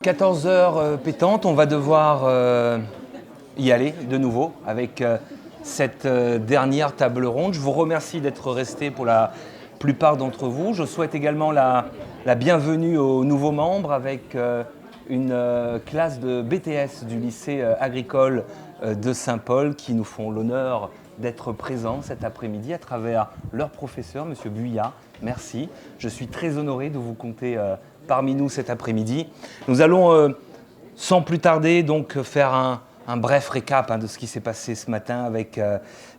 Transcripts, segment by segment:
14 heures pétantes, on va devoir y aller de nouveau avec cette dernière table ronde. Je vous remercie d'être restés pour la plupart d'entre vous. Je souhaite également la bienvenue aux nouveaux membres avec une classe de BTS du lycée agricole de Saint-Paul qui nous font l'honneur d'être présents cet après-midi à travers leur professeur, M. Buyat. Merci. Je suis très honoré de vous compter parmi nous cet après-midi. Nous allons, sans plus tarder, donc faire un bref récap de ce qui s'est passé ce matin avec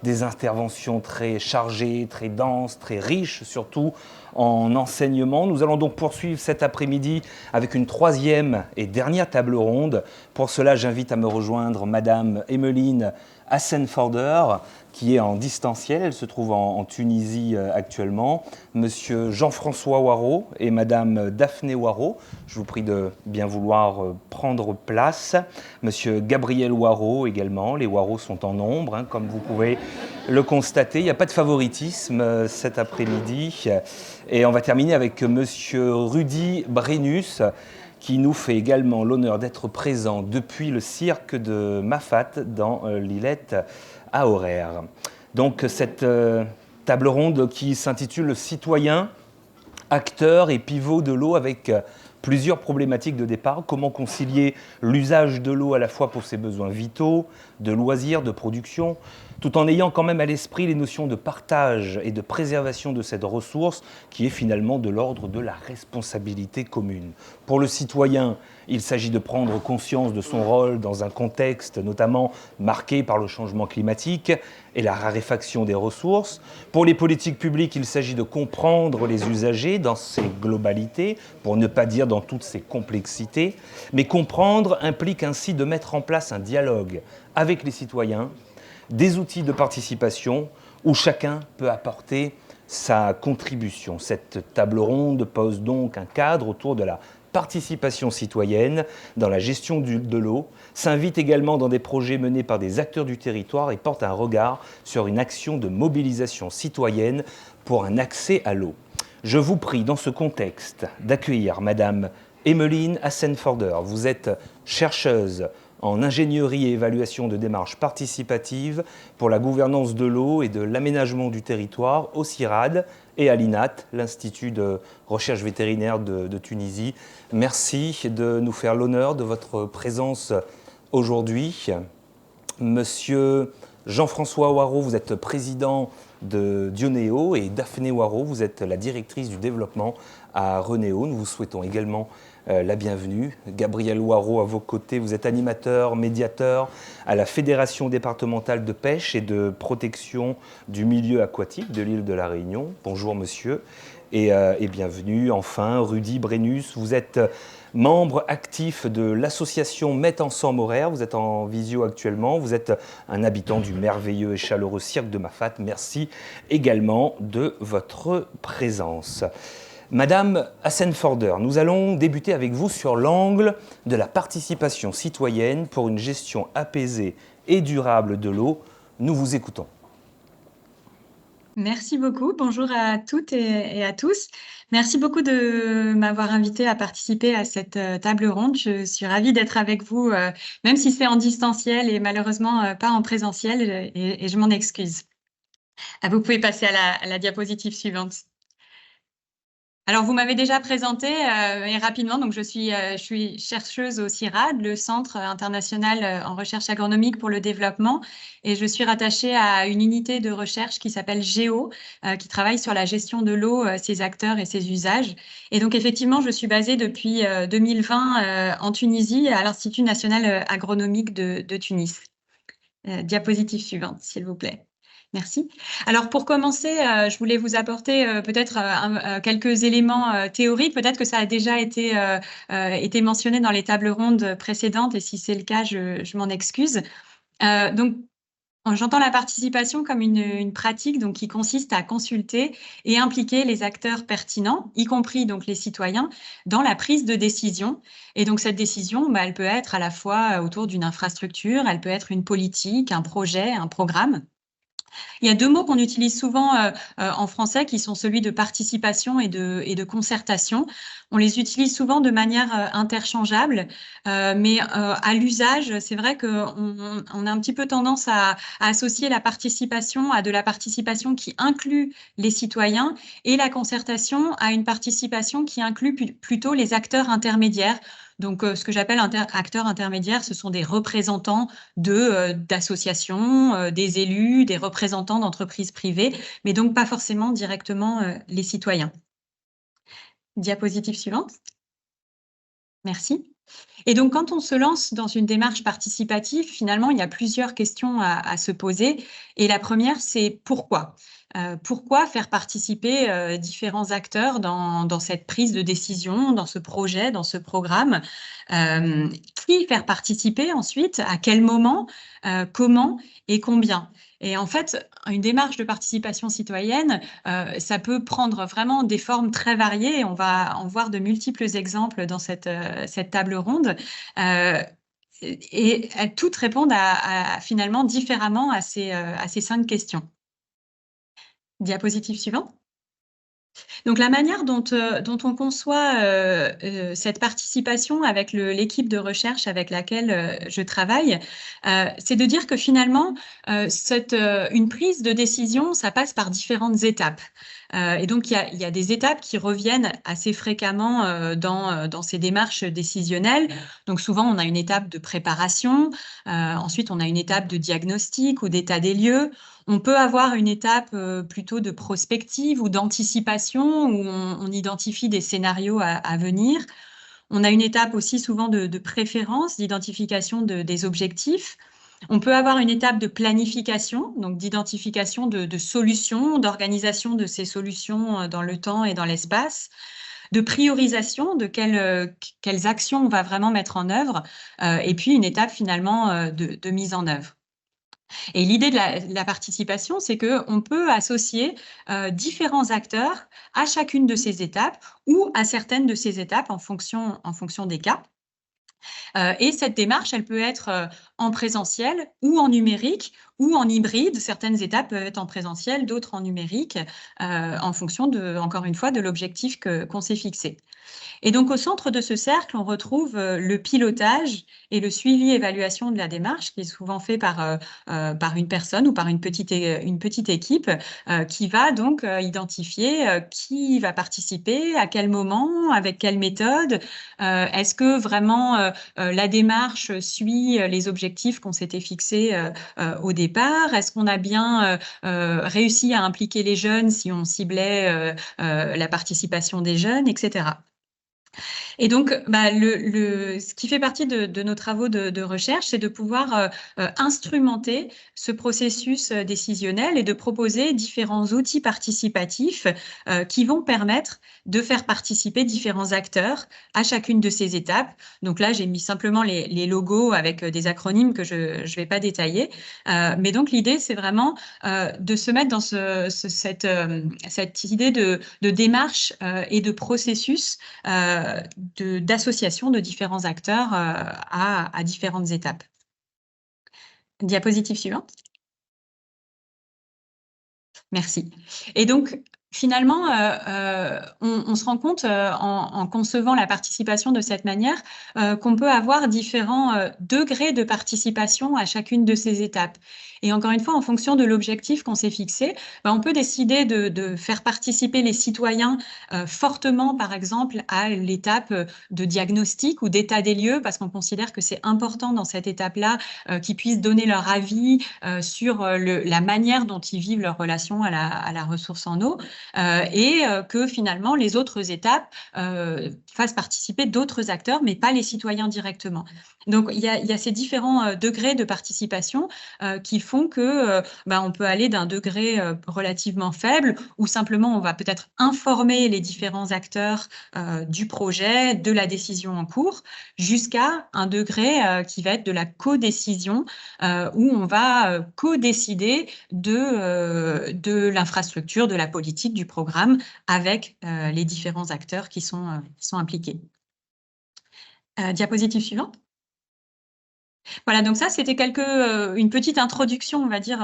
des interventions très chargées, très denses, très riches, surtout en enseignement. Nous allons donc poursuivre cet après-midi avec une troisième et dernière table ronde. Pour cela, j'invite à me rejoindre Madame Emmeline Hassenforder, qui est en distanciel, elle se trouve en Tunisie actuellement, Monsieur Jean-François Waro et Madame Daphné Waro, je vous prie de bien vouloir prendre place, Monsieur Gabriel Waro également, les Waro sont en nombre, comme vous pouvez le constater, il n'y a pas de favoritisme cet après-midi, et on va terminer avec Monsieur Rudy Brennus, qui nous fait également l'honneur d'être présent depuis le cirque de Mafat dans l'Illette à Horaire. Donc cette table ronde qui s'intitule « Le citoyen, acteur et pivot de l'eau » avec plusieurs problématiques de départ. Comment concilier l'usage de l'eau à la fois pour ses besoins vitaux, de loisirs, de production, tout en ayant quand même à l'esprit les notions de partage et de préservation de cette ressource qui est finalement de l'ordre de la responsabilité commune. Pour le citoyen, il s'agit de prendre conscience de son rôle dans un contexte notamment marqué par le changement climatique et la raréfaction des ressources. Pour les politiques publiques, il s'agit de comprendre les usagers dans ces globalités, pour ne pas dire dans toutes ces complexités. Mais comprendre implique ainsi de mettre en place un dialogue avec les citoyens, des outils de participation où chacun peut apporter sa contribution. Cette table ronde pose donc un cadre autour de la participation citoyenne dans la gestion de l'eau, s'invite également dans des projets menés par des acteurs du territoire et porte un regard sur une action de mobilisation citoyenne pour un accès à l'eau. Je vous prie, dans ce contexte, d'accueillir Madame Emmeline Hassenforder. Vous êtes chercheuse en ingénierie et évaluation de démarches participatives pour la gouvernance de l'eau et de l'aménagement du territoire au CIRAD et à l'INAT, l'Institut de recherche vétérinaire de Tunisie. Merci de nous faire l'honneur de votre présence aujourd'hui. Monsieur Jean-François Waro, vous êtes président de Dionéo, et Daphné Waro, vous êtes la directrice du développement à Renéo. Nous vous souhaitons également la bienvenue. Gabriel Waro, à vos côtés, vous êtes animateur, médiateur à la Fédération départementale de pêche et de protection du milieu aquatique de l'île de la Réunion. Bonjour monsieur et bienvenue. Enfin, Rudy Brennus, vous êtes membre actif de l'association Met Ensemble Horaire. Vous êtes en visio actuellement. Vous êtes un habitant du merveilleux et chaleureux cirque de Mafat. Merci également de votre présence. Madame Hassenforder, nous allons débuter avec vous sur l'angle de la participation citoyenne pour une gestion apaisée et durable de l'eau. Nous vous écoutons. Merci beaucoup. Bonjour à toutes et à tous. Merci beaucoup de m'avoir invité à participer à cette table ronde. Je suis ravie d'être avec vous, même si c'est en distanciel et malheureusement pas en présentiel, et je m'en excuse. Vous pouvez passer à la diapositive suivante. Alors, vous m'avez déjà présenté et rapidement, donc je suis chercheuse au CIRAD, le Centre international en recherche agronomique pour le développement, et je suis rattachée à une unité de recherche qui s'appelle GEO, qui travaille sur la gestion de l'eau, ses acteurs et ses usages. Et donc, effectivement, je suis basée depuis 2020 en Tunisie, à l'Institut national agronomique de Tunis. Diapositive suivante, s'il vous plaît. Merci. Alors, pour commencer, je voulais vous apporter peut-être quelques éléments théoriques. Peut-être que ça a déjà été mentionné dans les tables rondes précédentes, et si c'est le cas, je m'en excuse. Donc, j'entends la participation comme une pratique donc, qui consiste à consulter et impliquer les acteurs pertinents, y compris donc les citoyens, dans la prise de décision. Et donc cette décision, elle peut être à la fois autour d'une infrastructure, elle peut être une politique, un projet, un programme. Il y a deux mots qu'on utilise souvent en français qui sont celui de participation et de concertation. On les utilise souvent de manière interchangeable, mais à l'usage, c'est vrai qu'on a un petit peu tendance à associer la participation à de la participation qui inclut les citoyens et la concertation à une participation qui inclut plutôt les acteurs intermédiaires. Donc, ce que j'appelle acteurs intermédiaires, ce sont des représentants d'associations, des élus, des représentants d'entreprises privées, mais donc pas forcément directement les citoyens. Diapositive suivante. Merci. Et donc, quand on se lance dans une démarche participative, finalement, il y a plusieurs questions à se poser. Et la première, c'est pourquoi? Pourquoi faire participer différents acteurs dans cette prise de décision, dans ce projet, dans ce programme? Qui faire participer ensuite? À quel moment? Comment et combien? Et en fait, une démarche de participation citoyenne, ça peut prendre vraiment des formes très variées. Et on va en voir de multiples exemples dans cette table ronde. Et elles toutes répondent finalement différemment à ces 5 questions. Diapositive suivante. Donc la manière dont on conçoit cette participation avec l'équipe de recherche avec laquelle je travaille, c'est de dire que finalement, une prise de décision, ça passe par différentes étapes. Et donc, il y a des étapes qui reviennent assez fréquemment dans ces démarches décisionnelles. Donc, souvent, on a une étape de préparation. Ensuite, on a une étape de diagnostic ou d'état des lieux. On peut avoir une étape plutôt de prospective ou d'anticipation où on identifie des scénarios à venir. On a une étape aussi souvent de préférence, d'identification des objectifs. On peut avoir une étape de planification, donc d'identification de solutions, d'organisation de ces solutions dans le temps et dans l'espace, de priorisation de quelles actions on va vraiment mettre en œuvre, et puis une étape finalement de mise en œuvre. Et l'idée de la participation, c'est qu'on peut associer différents acteurs à chacune de ces étapes ou à certaines de ces étapes en fonction des cas. Et cette démarche, elle peut être en présentiel ou en numérique ou en hybride. Certaines étapes peuvent être en présentiel, d'autres en numérique, en fonction, encore une fois, de l'objectif qu'on s'est fixé. Et donc, au centre de ce cercle, on retrouve le pilotage et le suivi-évaluation de la démarche, qui est souvent fait par une personne ou par une petite équipe qui va donc identifier qui va participer, à quel moment, avec quelle méthode. Est-ce que vraiment la démarche suit les objectifs qu'on s'était fixés au départ? Est-ce qu'on a bien réussi à impliquer les jeunes si on ciblait la participation des jeunes, etc. Et donc, ce qui fait partie de nos travaux de recherche, c'est de pouvoir instrumenter ce processus décisionnel et de proposer différents outils participatifs qui vont permettre de faire participer différents acteurs à chacune de ces étapes. Donc là, j'ai mis simplement les logos avec des acronymes que je ne vais pas détailler. Mais donc, l'idée, c'est vraiment de se mettre dans cette idée de démarche et de processus d'association de différents acteurs à différentes étapes. Diapositive suivante. Merci. Et donc, finalement, on se rend compte en concevant la participation de cette manière qu'on peut avoir différents degrés de participation à chacune de ces étapes. Et encore une fois, en fonction de l'objectif qu'on s'est fixé, on peut décider de faire participer les citoyens fortement, par exemple, à l'étape de diagnostic ou d'état des lieux, parce qu'on considère que c'est important dans cette étape-là qu'ils puissent donner leur avis sur la manière dont ils vivent leur relation à la ressource en eau, et que finalement les autres étapes fassent participer d'autres acteurs, mais pas les citoyens directement. Donc, il y a ces différents degrés de participation qui font que on peut aller d'un degré relativement faible, où simplement on va peut-être informer les différents acteurs du projet, de la décision en cours, jusqu'à un degré qui va être de la codécision, où on va co-décider de l'infrastructure, de la politique, du programme, avec les différents acteurs qui sont impliqués. Diapositive suivante. Voilà, donc ça, c'était une petite introduction, on va dire,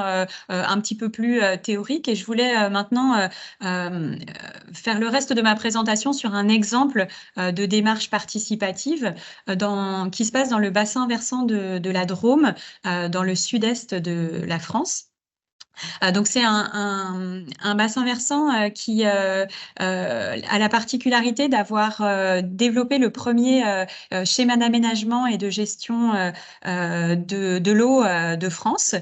un petit peu plus théorique. Et je voulais maintenant faire le reste de ma présentation sur un exemple de démarche participative qui se passe dans le bassin versant de la Drôme, dans le sud-est de la France. Donc c'est un bassin versant qui a la particularité d'avoir développé le premier schéma d'aménagement et de gestion de l'eau de France,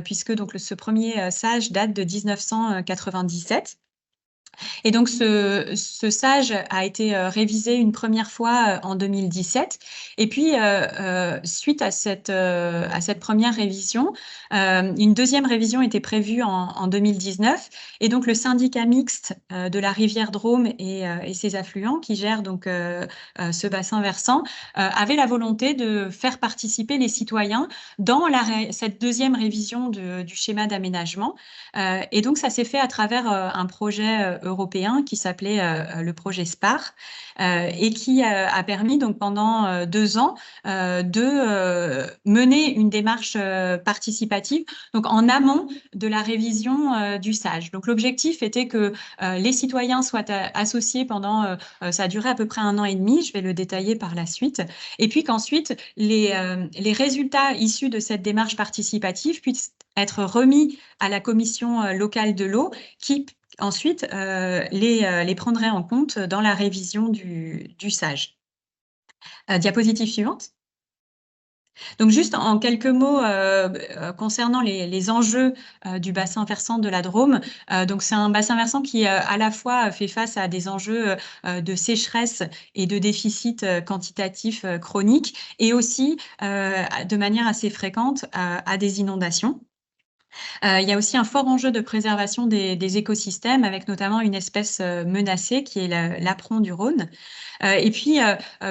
puisque donc ce premier SAGE date de 1997. Et donc, ce SAGE a été révisé une première fois en 2017. Et puis, suite à cette première révision, une deuxième révision était prévue en 2019. Et donc, le syndicat mixte de la rivière Drôme et ses affluents, qui gère donc ce bassin versant, avait la volonté de faire participer les citoyens dans cette deuxième révision du schéma d'aménagement. Et donc, ça s'est fait à travers un projet européen qui s'appelait le projet SPAR et qui a permis donc pendant 2 ans de mener une démarche participative donc en amont de la révision du SAGE. Donc, l'objectif était que les citoyens soient associés pendant, ça a duré à peu près 1 an et demi, je vais le détailler par la suite, et puis qu'ensuite, les résultats issus de cette démarche participative puissent être remis à la commission locale de l'eau qui ensuite les prendrait en compte dans la révision du SAGE. Diapositive suivante. Donc juste en quelques mots concernant les enjeux du bassin versant de la Drôme. Donc c'est un bassin versant qui à la fois fait face à des enjeux de sécheresse et de déficit quantitatif chronique et aussi de manière assez fréquente à des inondations. Il y a aussi un fort enjeu de préservation des écosystèmes, avec notamment une espèce menacée qui est l'apron du Rhône. Et puis,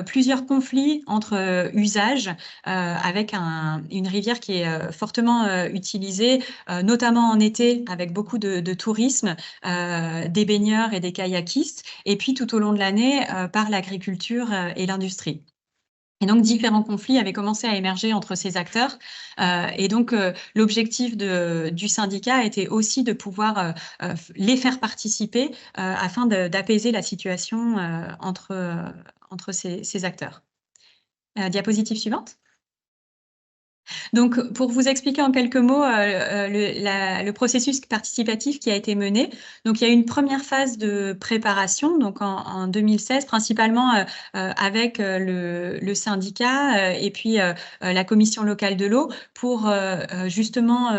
plusieurs conflits entre usages, avec une rivière qui est fortement utilisée, notamment en été, avec beaucoup de tourisme, des baigneurs et des kayakistes, et puis tout au long de l'année, par l'agriculture et l'industrie. Et donc, différents conflits avaient commencé à émerger entre ces acteurs. Et donc, l'objectif du syndicat était aussi de pouvoir les faire participer afin d'apaiser la situation entre ces acteurs. Diapositive suivante. Donc, pour vous expliquer en quelques mots le processus participatif qui a été mené, donc il y a eu une première phase de préparation, donc en 2016, principalement avec le syndicat et puis la commission locale de l'eau pour justement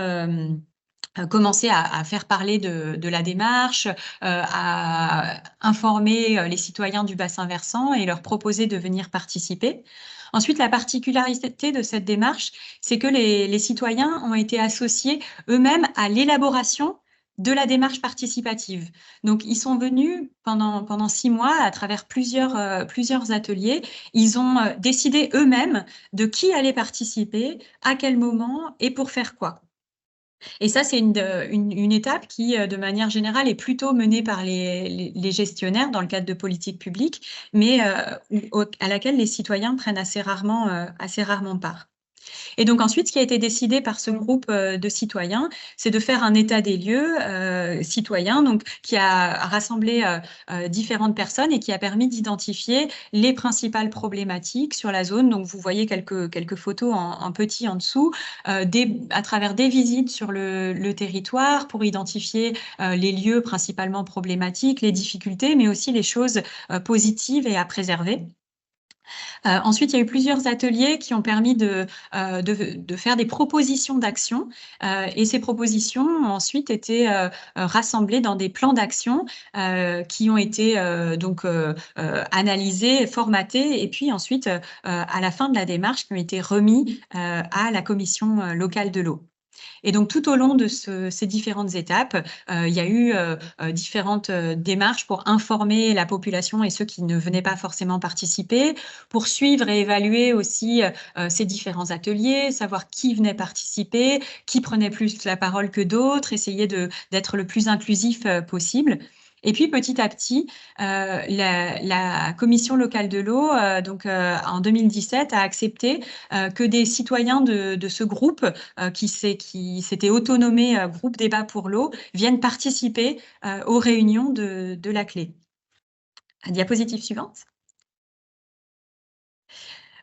commencer à faire parler de la démarche, à informer les citoyens du bassin versant et leur proposer de venir participer. Ensuite, la particularité de cette démarche, c'est que les citoyens ont été associés eux-mêmes à l'élaboration de la démarche participative. Donc, ils sont venus pendant 6 mois à travers plusieurs ateliers. Ils ont décidé eux-mêmes de qui allait participer, à quel moment et pour faire quoi. Et ça, c'est une étape qui, de manière générale, est plutôt menée par les gestionnaires dans le cadre de politiques publiques, mais à laquelle les citoyens prennent assez rarement part. Et donc ensuite, ce qui a été décidé par ce groupe de citoyens, c'est de faire un état des lieux citoyen, donc qui a rassemblé différentes personnes et qui a permis d'identifier les principales problématiques sur la zone. Donc vous voyez quelques photos en petit en dessous, à travers des visites sur le territoire pour identifier les lieux principalement problématiques, les difficultés, mais aussi les choses positives et à préserver. Ensuite, il y a eu plusieurs ateliers qui ont permis de faire des propositions d'action et ces propositions ont ensuite été rassemblées dans des plans d'action qui ont été donc analysés, formatés et puis ensuite, à la fin de la démarche, qui ont été remis à la commission locale de l'eau. Et donc, tout au long de ces différentes étapes, il y a eu différentes démarches pour informer la population et ceux qui ne venaient pas forcément participer, pour suivre et évaluer aussi ces différents ateliers, savoir qui venait participer, qui prenait plus la parole que d'autres, essayer d'être le plus inclusif possible. Et puis petit à petit, la commission locale de l'eau, en 2017, a accepté que des citoyens de ce groupe qui s'était autonommé groupe débat pour l'eau viennent participer aux réunions de la clé. Diapositive suivante.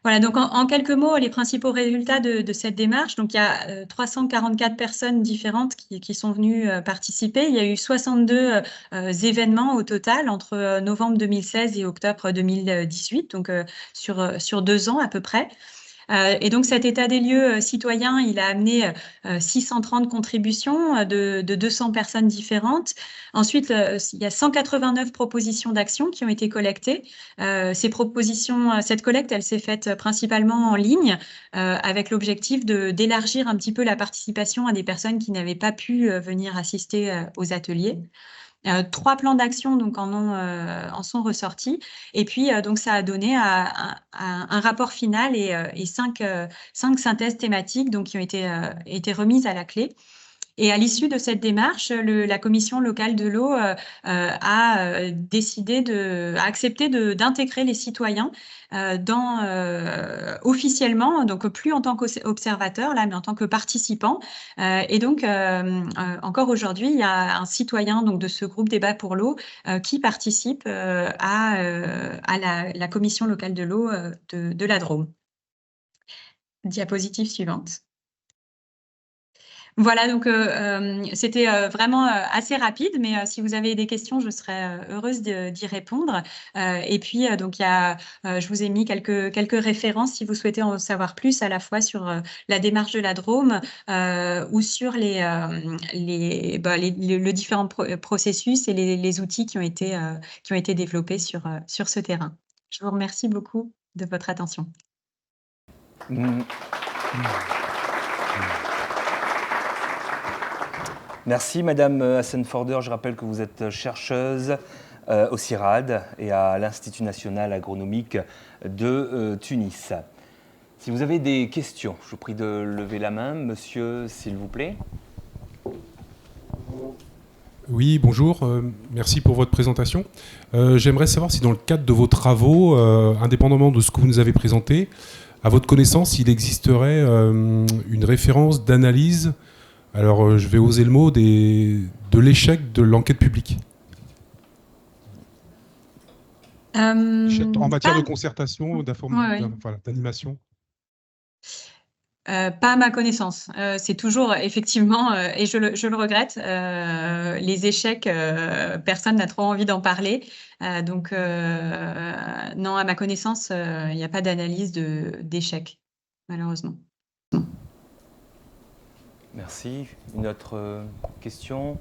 Voilà, donc en quelques mots, les principaux résultats de cette démarche. Donc, il y a 344 personnes différentes qui sont venues participer. Il y a eu 62 événements au total entre novembre 2016 et octobre 2018, donc sur 2 ans à peu près. Et donc, cet état des lieux citoyen, il a amené 630 contributions de 200 personnes différentes. Ensuite, il y a 189 propositions d'action qui ont été collectées. Cette collecte, elle s'est faite principalement en ligne, avec l'objectif d'élargir un petit peu la participation à des personnes qui n'avaient pas pu venir assister aux ateliers. 3 plans d'action donc en sont ressortis, et puis donc ça a donné un rapport final et 5 synthèses thématiques donc qui ont été remises à la clé. Et à l'issue de cette démarche, la commission locale de l'eau a accepté d'intégrer les citoyens officiellement, donc plus en tant qu'observateur là, mais en tant que participant. Et donc encore aujourd'hui, il y a un citoyen donc de ce groupe débat pour l'eau qui participe à la commission locale de l'eau de la Drôme. Diapositive suivante. Voilà, donc c'était vraiment assez rapide, mais si vous avez des questions, je serais heureuse d'y répondre. Et puis, donc, je vous ai mis quelques références si vous souhaitez en savoir plus, à la fois sur la démarche de la Drôme ou sur le différent processus et les outils qui ont été développés sur ce terrain. Je vous remercie beaucoup de votre attention. Merci Madame Hassenforder. Je rappelle que vous êtes chercheuse au CIRAD et à l'Institut national agronomique de Tunis. Si vous avez des questions, je vous prie de lever la main. Monsieur, s'il vous plaît. Oui, bonjour. Merci pour votre présentation. J'aimerais savoir si dans le cadre de vos travaux, indépendamment de ce que vous nous avez présenté, à votre connaissance, il existerait une référence d'analyse, alors je vais oser le mot, de l'échec de l'enquête publique. En matière de concertation, d'animation. Pas à ma connaissance. C'est toujours effectivement, et je le regrette, les échecs, personne n'a trop envie d'en parler. Donc, non, à ma connaissance, il n'y a pas d'analyse d'échecs, malheureusement. Merci. Une autre question,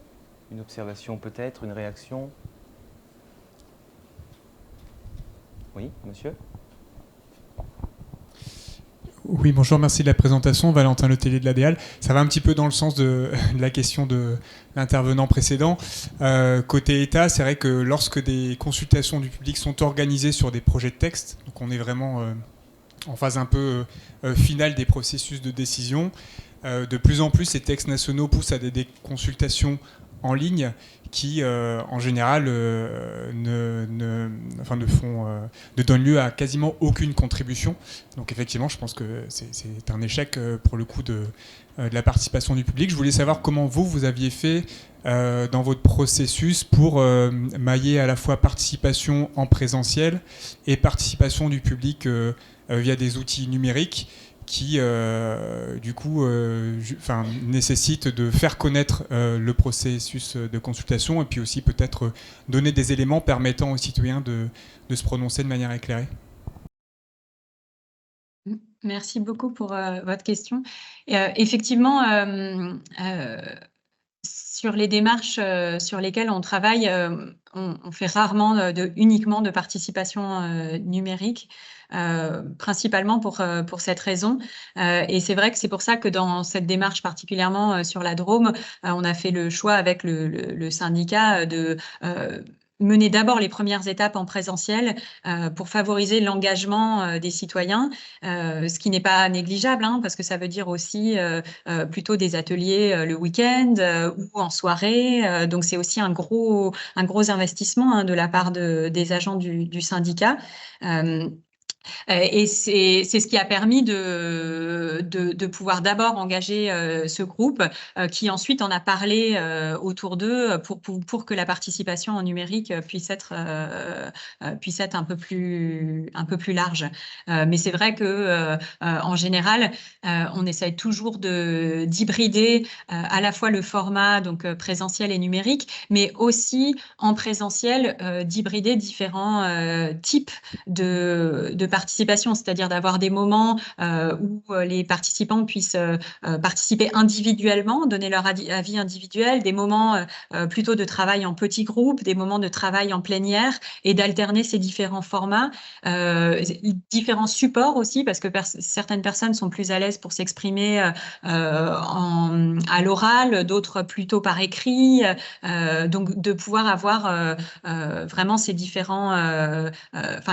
une observation peut-être, une réaction? Oui, monsieur? Oui, bonjour, merci de la présentation. Valentin Letellier de l'ADEAL. Ça va un petit peu dans le sens de la question de l'intervenant précédent. Côté État, c'est vrai que lorsque des consultations du public sont organisées sur des projets de texte, donc on est vraiment en phase un peu finale des processus de décision, de plus en plus, ces textes nationaux poussent à des consultations en ligne qui, en général, ne donnent lieu à quasiment aucune contribution. Donc, effectivement, je pense que c'est un échec pour le coup de la participation du public. Je voulais savoir comment vous aviez fait dans votre processus pour mailler à la fois participation en présentiel et participation du public via des outils numériques qui, du coup, nécessite de faire connaître le processus de consultation et puis aussi peut-être donner des éléments permettant aux citoyens de se prononcer de manière éclairée. Merci beaucoup pour votre question. Effectivement, sur les démarches sur lesquelles on travaille, on fait rarement uniquement de participation numérique. Principalement pour cette raison. Et c'est vrai que c'est pour ça que dans cette démarche particulièrement sur la Drôme, on a fait le choix avec le syndicat mener d'abord les premières étapes en présentiel pour favoriser l'engagement des citoyens, ce qui n'est pas négligeable, hein, parce que ça veut dire aussi plutôt des ateliers le week-end ou en soirée. Donc, c'est aussi un gros investissement, hein, de la part des agents du syndicat. Et c'est ce qui a permis de pouvoir d'abord engager ce groupe qui ensuite en a parlé autour d'eux pour que la participation en numérique puisse être un peu plus large. Mais c'est vrai que en général, on essaye toujours d'hybrider à la fois le format donc présentiel et numérique, mais aussi en présentiel d'hybrider différents types de participation, c'est-à-dire d'avoir des moments où les participants puissent participer individuellement, donner leur avis individuel, des moments plutôt de travail en petits groupes, des moments de travail en plénière, et d'alterner ces différents formats, différents supports aussi, parce que certaines personnes sont plus à l'aise pour s'exprimer à l'oral, d'autres plutôt par écrit, donc de pouvoir avoir vraiment ces différents,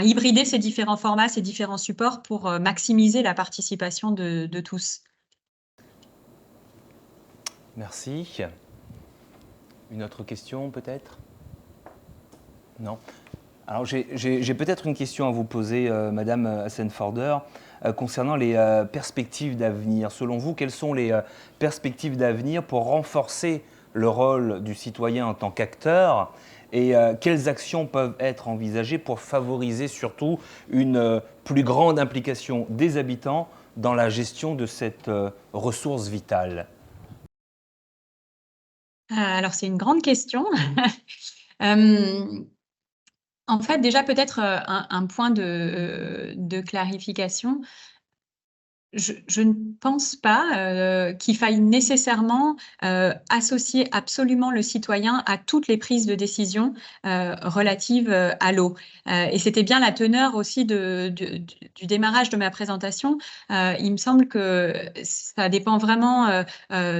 hybrider ces différents formats, ces différents supports pour maximiser la participation de tous. Merci. Une autre question peut-être? Non. Alors j'ai peut-être une question à vous poser, Madame Hassenforder, concernant les perspectives d'avenir. Selon vous, quelles sont les perspectives d'avenir pour renforcer le rôle du citoyen en tant qu'acteur, et quelles actions peuvent être envisagées pour favoriser surtout une plus grande implication des habitants dans la gestion de cette ressource vitale? Alors, c'est une grande question. En fait, déjà, peut-être un point de clarification. Je ne pense pas qu'il faille nécessairement associer absolument le citoyen à toutes les prises de décision relatives à l'eau. Et c'était bien la teneur aussi du démarrage de ma présentation. Il me semble que ça dépend vraiment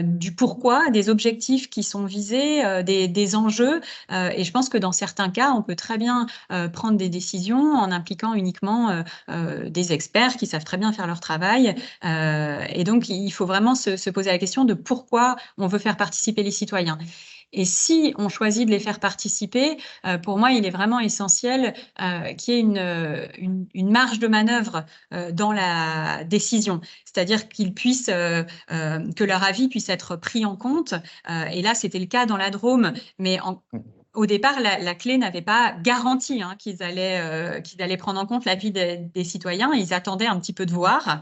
du pourquoi, des objectifs qui sont visés, des enjeux. Et je pense que dans certains cas, on peut très bien prendre des décisions en impliquant uniquement des experts qui savent très bien faire leur travail. Et donc, il faut vraiment se poser la question de pourquoi on veut faire participer les citoyens. Et si on choisit de les faire participer, pour moi, il est vraiment essentiel qu'il y ait une marge de manœuvre dans la décision. C'est-à-dire qu'ils puissent, que leur avis puisse être pris en compte. Et là, c'était le cas dans la Drôme, mais au départ, la clé n'avait pas garanti qu'ils allaient prendre en compte l'avis des citoyens. Ils attendaient un petit peu de voir.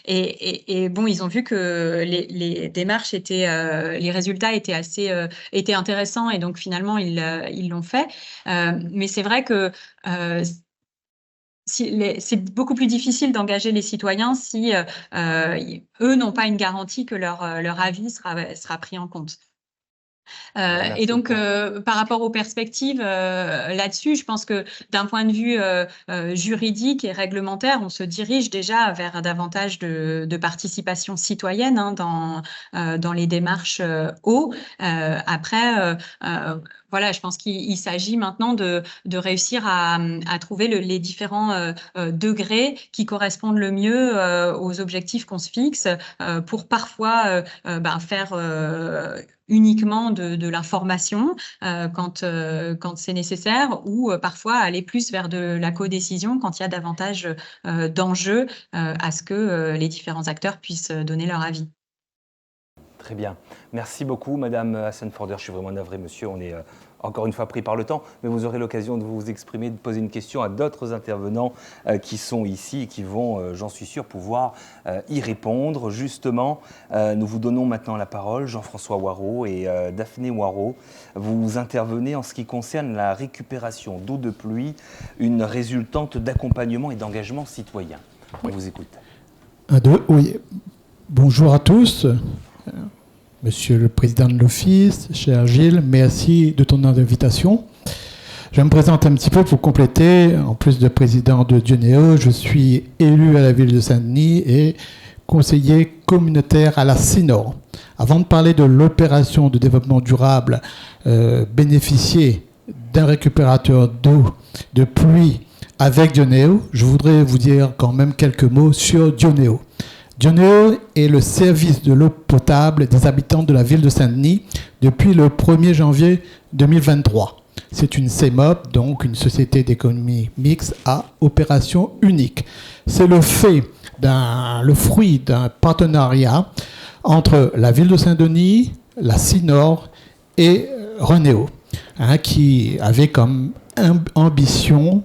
Et bon, ils ont vu que les démarches les résultats étaient intéressants, et donc finalement, ils l'ont fait. Mais c'est vrai que c'est beaucoup plus difficile d'engager les citoyens si eux n'ont pas une garantie que leur avis sera pris en compte. Et donc, par rapport aux perspectives là-dessus, je pense que d'un point de vue juridique et réglementaire, on se dirige déjà vers davantage de participation citoyenne dans les démarches eau. Après, voilà, je pense qu'il s'agit maintenant de réussir à trouver les différents degrés qui correspondent le mieux aux objectifs qu'on se fixe pour parfois faire uniquement de l'information quand c'est nécessaire, ou parfois aller plus vers de la codécision quand il y a davantage d'enjeux à ce que les différents acteurs puissent donner leur avis. Très bien. Merci beaucoup, Madame Hassenforder. Je suis vraiment navré, monsieur. On est encore une fois pris par le temps, mais vous aurez l'occasion de vous exprimer, de poser une question à d'autres intervenants qui sont ici et qui vont, j'en suis sûr, pouvoir y répondre. Justement, nous vous donnons maintenant la parole, Jean-François Waraud et Daphné Waraud. Vous intervenez en ce qui concerne la récupération d'eau de pluie, une résultante d'accompagnement et d'engagement citoyen. On vous écoute. Oui. Bonjour à tous. Monsieur le Président de l'Office, cher Gilles, merci de ton invitation. Je me présente un petit peu pour compléter. En plus de président de Dionéo, je suis élu à la ville de Saint-Denis et conseiller communautaire à la CINOR. Avant de parler de l'opération de développement durable bénéficiée d'un récupérateur d'eau de pluie avec Dioneo, je voudrais vous dire quand même quelques mots sur Dioneo. Dioneo est le service de l'eau potable des habitants de la ville de Saint-Denis depuis le 1er janvier 2023. C'est une CEMOP, donc une société d'économie mixte à opération unique. C'est le fruit d'un partenariat entre la ville de Saint-Denis, la CINOR et Renéo, qui avait comme ambition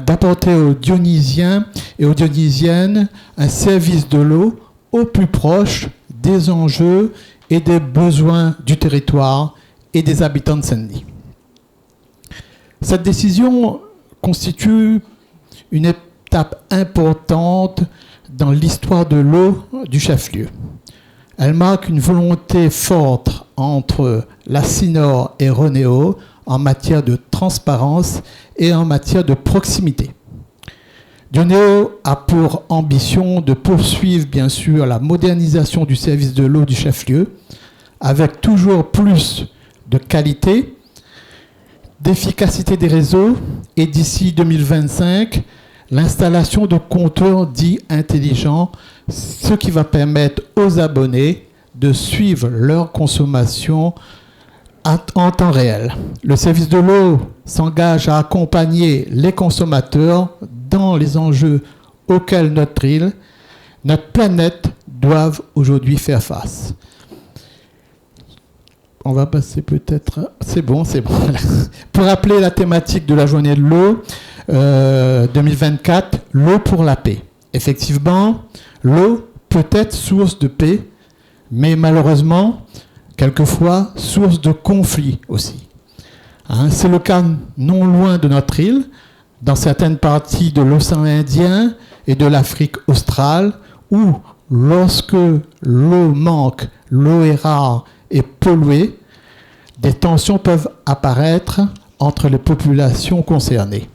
d'apporter aux Dionysiens et aux Dionysiennes un service de l'eau au plus proche des enjeux et des besoins du territoire et des habitants de Saint-Denis. Cette décision constitue une étape importante dans l'histoire de l'eau du chef-lieu. Elle marque une volonté forte entre la CINOR et Renéo en matière de transparence et en matière de proximité. Dioneo a pour ambition de poursuivre, bien sûr, la modernisation du service de l'eau du chef-lieu, avec toujours plus de qualité, d'efficacité des réseaux, et d'ici 2025, l'installation de compteurs dits intelligents, ce qui va permettre aux abonnés de suivre leur consommation en temps réel. Le service de l'eau s'engage à accompagner les consommateurs dans les enjeux auxquels notre île, notre planète doivent aujourd'hui faire face. On va passer peut-être... C'est bon. Pour rappeler la thématique de la journée de l'eau 2024, l'eau pour la paix. Effectivement, l'eau peut être source de paix, mais malheureusement, quelquefois, source de conflits aussi. C'est le cas non loin de notre île, dans certaines parties de l'océan Indien et de l'Afrique australe, où lorsque l'eau manque, l'eau est rare et polluée, des tensions peuvent apparaître entre les populations concernées.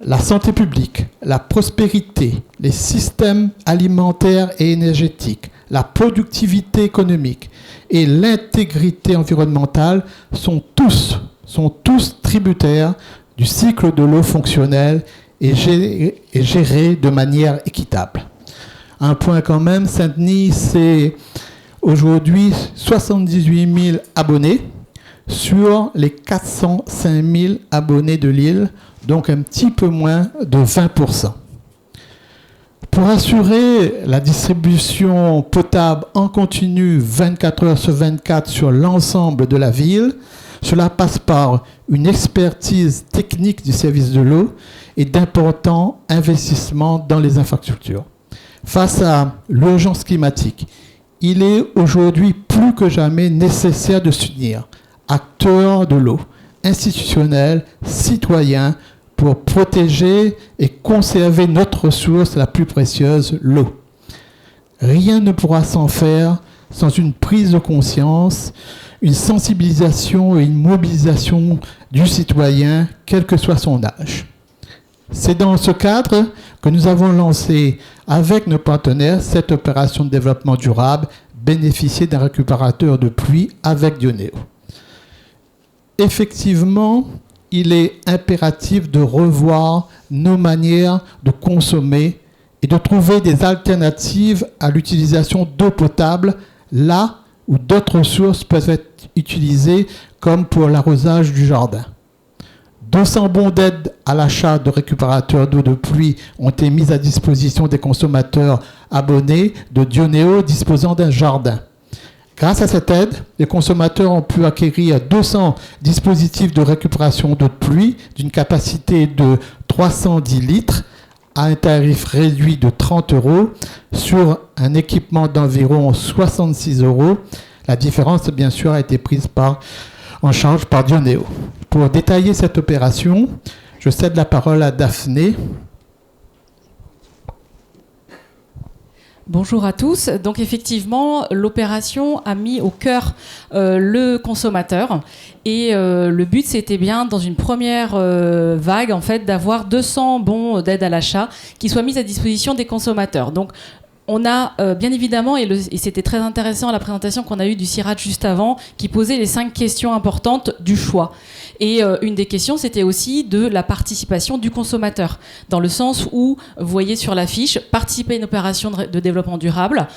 La santé publique, la prospérité, les systèmes alimentaires et énergétiques, la productivité économique et l'intégrité environnementale sont tous tributaires du cycle de l'eau fonctionnel et géré de manière équitable. Un point quand même, Saint-Denis, c'est aujourd'hui 78 000 abonnés sur les 405 000 abonnés de l'île, donc un petit peu moins de 20%. Pour assurer la distribution potable en continu 24 heures sur 24 sur l'ensemble de la ville, cela passe par une expertise technique du service de l'eau et d'importants investissements dans les infrastructures. Face à l'urgence climatique, il est aujourd'hui plus que jamais nécessaire de s'unir, acteurs de l'eau, institutionnels, citoyens, pour protéger et conserver notre ressource la plus précieuse, l'eau. Rien ne pourra s'en faire sans une prise de conscience, une sensibilisation et une mobilisation du citoyen, quel que soit son âge. C'est dans ce cadre que nous avons lancé avec nos partenaires cette opération de développement durable, bénéficier d'un récupérateur de pluie avec Dioneo. Effectivement, il est impératif de revoir nos manières de consommer et de trouver des alternatives à l'utilisation d'eau potable là où d'autres ressources peuvent être utilisées, comme pour l'arrosage du jardin. 200 bons d'aide à l'achat de récupérateurs d'eau de pluie ont été mis à disposition des consommateurs abonnés de Dioneo disposant d'un jardin. Grâce à cette aide, les consommateurs ont pu acquérir 200 dispositifs de récupération d'eau de pluie d'une capacité de 310 litres à un tarif réduit de 30 € sur un équipement d'environ 66 €. La différence, bien sûr, a été prise en charge par Dioneo. Pour détailler cette opération, je cède la parole à Daphné. Bonjour à tous. Donc effectivement, l'opération a mis au cœur le consommateur et le but c'était bien dans une première vague en fait d'avoir 200 bons d'aide à l'achat qui soient mis à disposition des consommateurs. Donc on a bien évidemment, et c'était très intéressant la présentation qu'on a eue du CIRAD juste avant, qui posait les 5 questions importantes du choix. Et une des questions, c'était aussi de la participation du consommateur, dans le sens où, vous voyez sur l'affiche, participer à une opération de développement durable,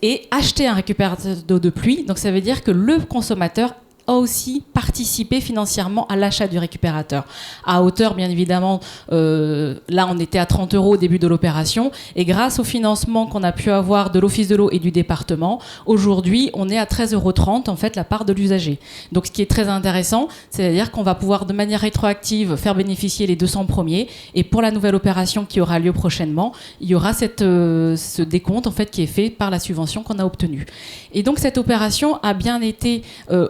et acheter un récupérateur d'eau de pluie. Donc ça veut dire que le consommateur a aussi participé financièrement à l'achat du récupérateur. À hauteur, bien évidemment, là on était à 30 € au début de l'opération, et grâce au financement qu'on a pu avoir de l'Office de l'eau et du département, aujourd'hui on est à 13,30 € en fait la part de l'usager. Donc ce qui est très intéressant, c'est-à-dire qu'on va pouvoir de manière rétroactive faire bénéficier les 200 premiers, et pour la nouvelle opération qui aura lieu prochainement, il y aura ce décompte en fait qui est fait par la subvention qu'on a obtenue. Et donc cette opération a bien été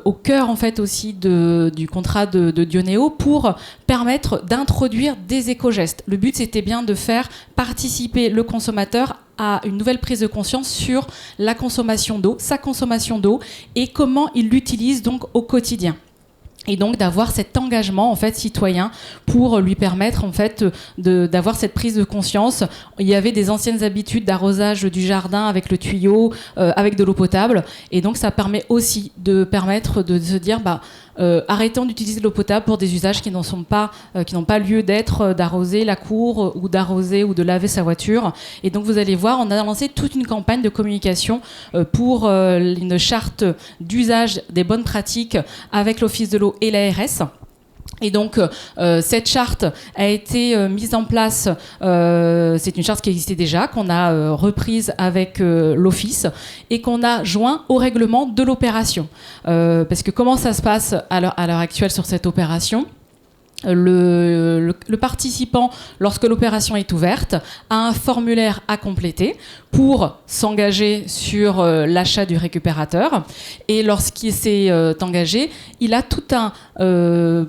au cœur en fait aussi du contrat de Dionéo pour permettre d'introduire des éco-gestes. Le but c'était bien de faire participer le consommateur à une nouvelle prise de conscience sur la consommation d'eau, sa consommation d'eau et comment il l'utilise donc au quotidien. Et donc d'avoir cet engagement en fait citoyen pour lui permettre en fait d'avoir cette prise de conscience. Il y avait des anciennes habitudes d'arrosage du jardin avec le tuyau, avec de l'eau potable, et donc ça permet aussi de permettre de se dire arrêtons d'utiliser l'eau potable pour des usages qui n'ont pas lieu d'être, d'arroser la cour ou d'arroser ou de laver sa voiture. Et donc vous allez voir, on a lancé toute une campagne de communication pour une charte d'usage des bonnes pratiques avec l'Office de l'eau et l'ARS. Et donc, cette charte a été mise en place, c'est une charte qui existait déjà, qu'on a reprise avec l'Office et qu'on a joint au règlement de l'opération. Parce que comment ça se passe à l'heure actuelle sur cette opération ? Le participant, lorsque l'opération est ouverte, a un formulaire à compléter pour s'engager sur l'achat du récupérateur. Et lorsqu'il s'est engagé, il a tout un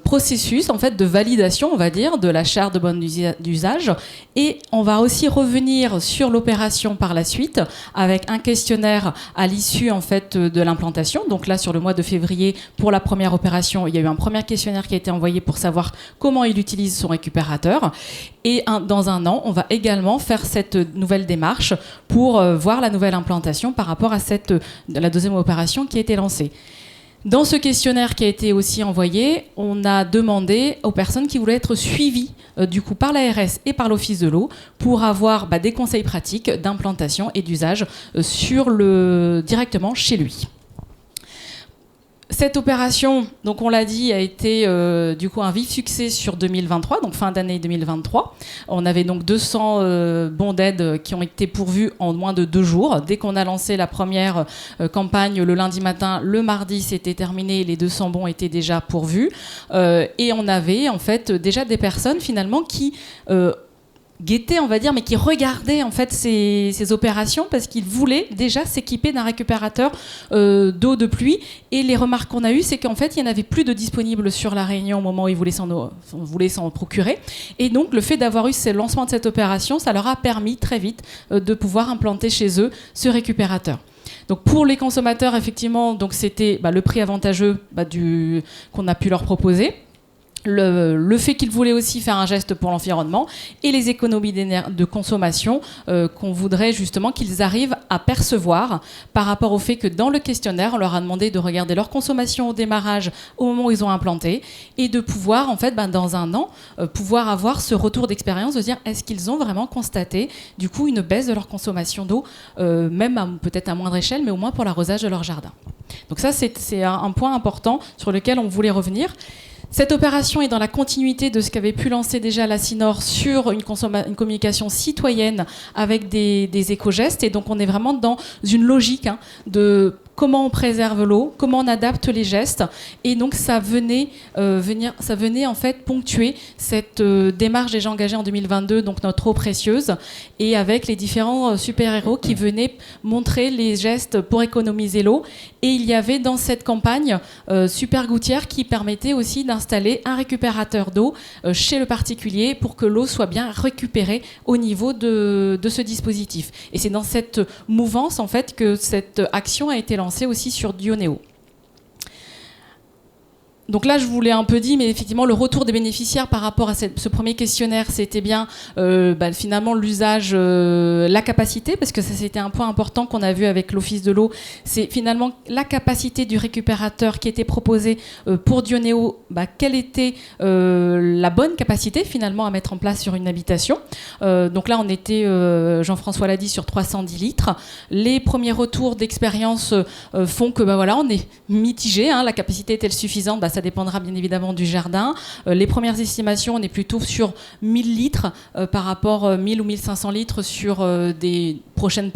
processus en fait, de validation, on va dire, de la charte de bonne usage. Et on va aussi revenir sur l'opération par la suite avec un questionnaire à l'issue en fait, de l'implantation. Donc là, sur le mois de février, pour la première opération, il y a eu un premier questionnaire qui a été envoyé pour savoir comment il utilise son récupérateur. Et dans un an, on va également faire cette nouvelle démarche pour voir la nouvelle implantation par rapport à la deuxième opération qui a été lancée. Dans ce questionnaire qui a été aussi envoyé, on a demandé aux personnes qui voulaient être suivies du coup par l'ARS et par l'Office de l'eau pour avoir des conseils pratiques d'implantation et d'usage directement chez lui. Cette opération, donc on l'a dit, a été du coup un vif succès sur 2023, donc fin d'année 2023. On avait donc 200 bons d'aide qui ont été pourvus en moins de 2 jours. Dès qu'on a lancé la première campagne le lundi matin, le mardi c'était terminé, les 200 bons étaient déjà pourvus. Et on avait en fait déjà des personnes finalement qui guettaient, on va dire, mais qui regardaient en fait ces opérations parce qu'ils voulaient déjà s'équiper d'un récupérateur d'eau de pluie. Et les remarques qu'on a eues, c'est qu'en fait, il n'y en avait plus de disponibles sur la Réunion au moment où ils voulaient s'en procurer. Et donc, le fait d'avoir eu ce lancement de cette opération, ça leur a permis très vite de pouvoir implanter chez eux ce récupérateur. Donc pour les consommateurs, effectivement, donc c'était le prix avantageux qu'on a pu leur proposer. Le fait qu'ils voulaient aussi faire un geste pour l'environnement et les économies de consommation qu'on voudrait justement qu'ils arrivent à percevoir par rapport au fait que dans le questionnaire, on leur a demandé de regarder leur consommation au démarrage au moment où ils ont implanté et de pouvoir, en fait, dans un an, pouvoir avoir ce retour d'expérience, de dire est-ce qu'ils ont vraiment constaté du coup une baisse de leur consommation d'eau, même peut-être à moindre échelle, mais au moins pour l'arrosage de leur jardin. Donc ça, c'est un point important sur lequel on voulait revenir. Cette opération est dans la continuité de ce qu'avait pu lancer déjà la CINOR sur une communication citoyenne avec des éco-gestes. Et donc on est vraiment dans une logique de comment on préserve l'eau, comment on adapte les gestes. Et donc ça venait en fait ponctuer cette démarche déjà engagée en 2022, donc notre eau précieuse, et avec les différents super-héros qui venaient montrer les gestes pour économiser l'eau. Et il y avait dans cette campagne Super Gouttière qui permettait aussi d'installer un récupérateur d'eau chez le particulier pour que l'eau soit bien récupérée au niveau de ce dispositif. Et c'est dans cette mouvance en fait que cette action a été lancée aussi sur Dionéo. Donc là, je vous l'ai un peu dit, mais effectivement, le retour des bénéficiaires par rapport à ce premier questionnaire, c'était bien finalement l'usage, la capacité, parce que ça, c'était un point important qu'on a vu avec l'Office de l'eau. C'est finalement la capacité du récupérateur qui était proposée pour Dionéo, quelle était la bonne capacité finalement à mettre en place sur une habitation. Donc là, on était, Jean-François l'a dit, sur 310 litres. Les premiers retours d'expérience font que on est mitigé. La capacité est-elle suffisante? Ça dépendra bien évidemment du jardin. Les premières estimations, on est plutôt sur 1000 litres par rapport 1000 ou 1500 litres sur des prochaines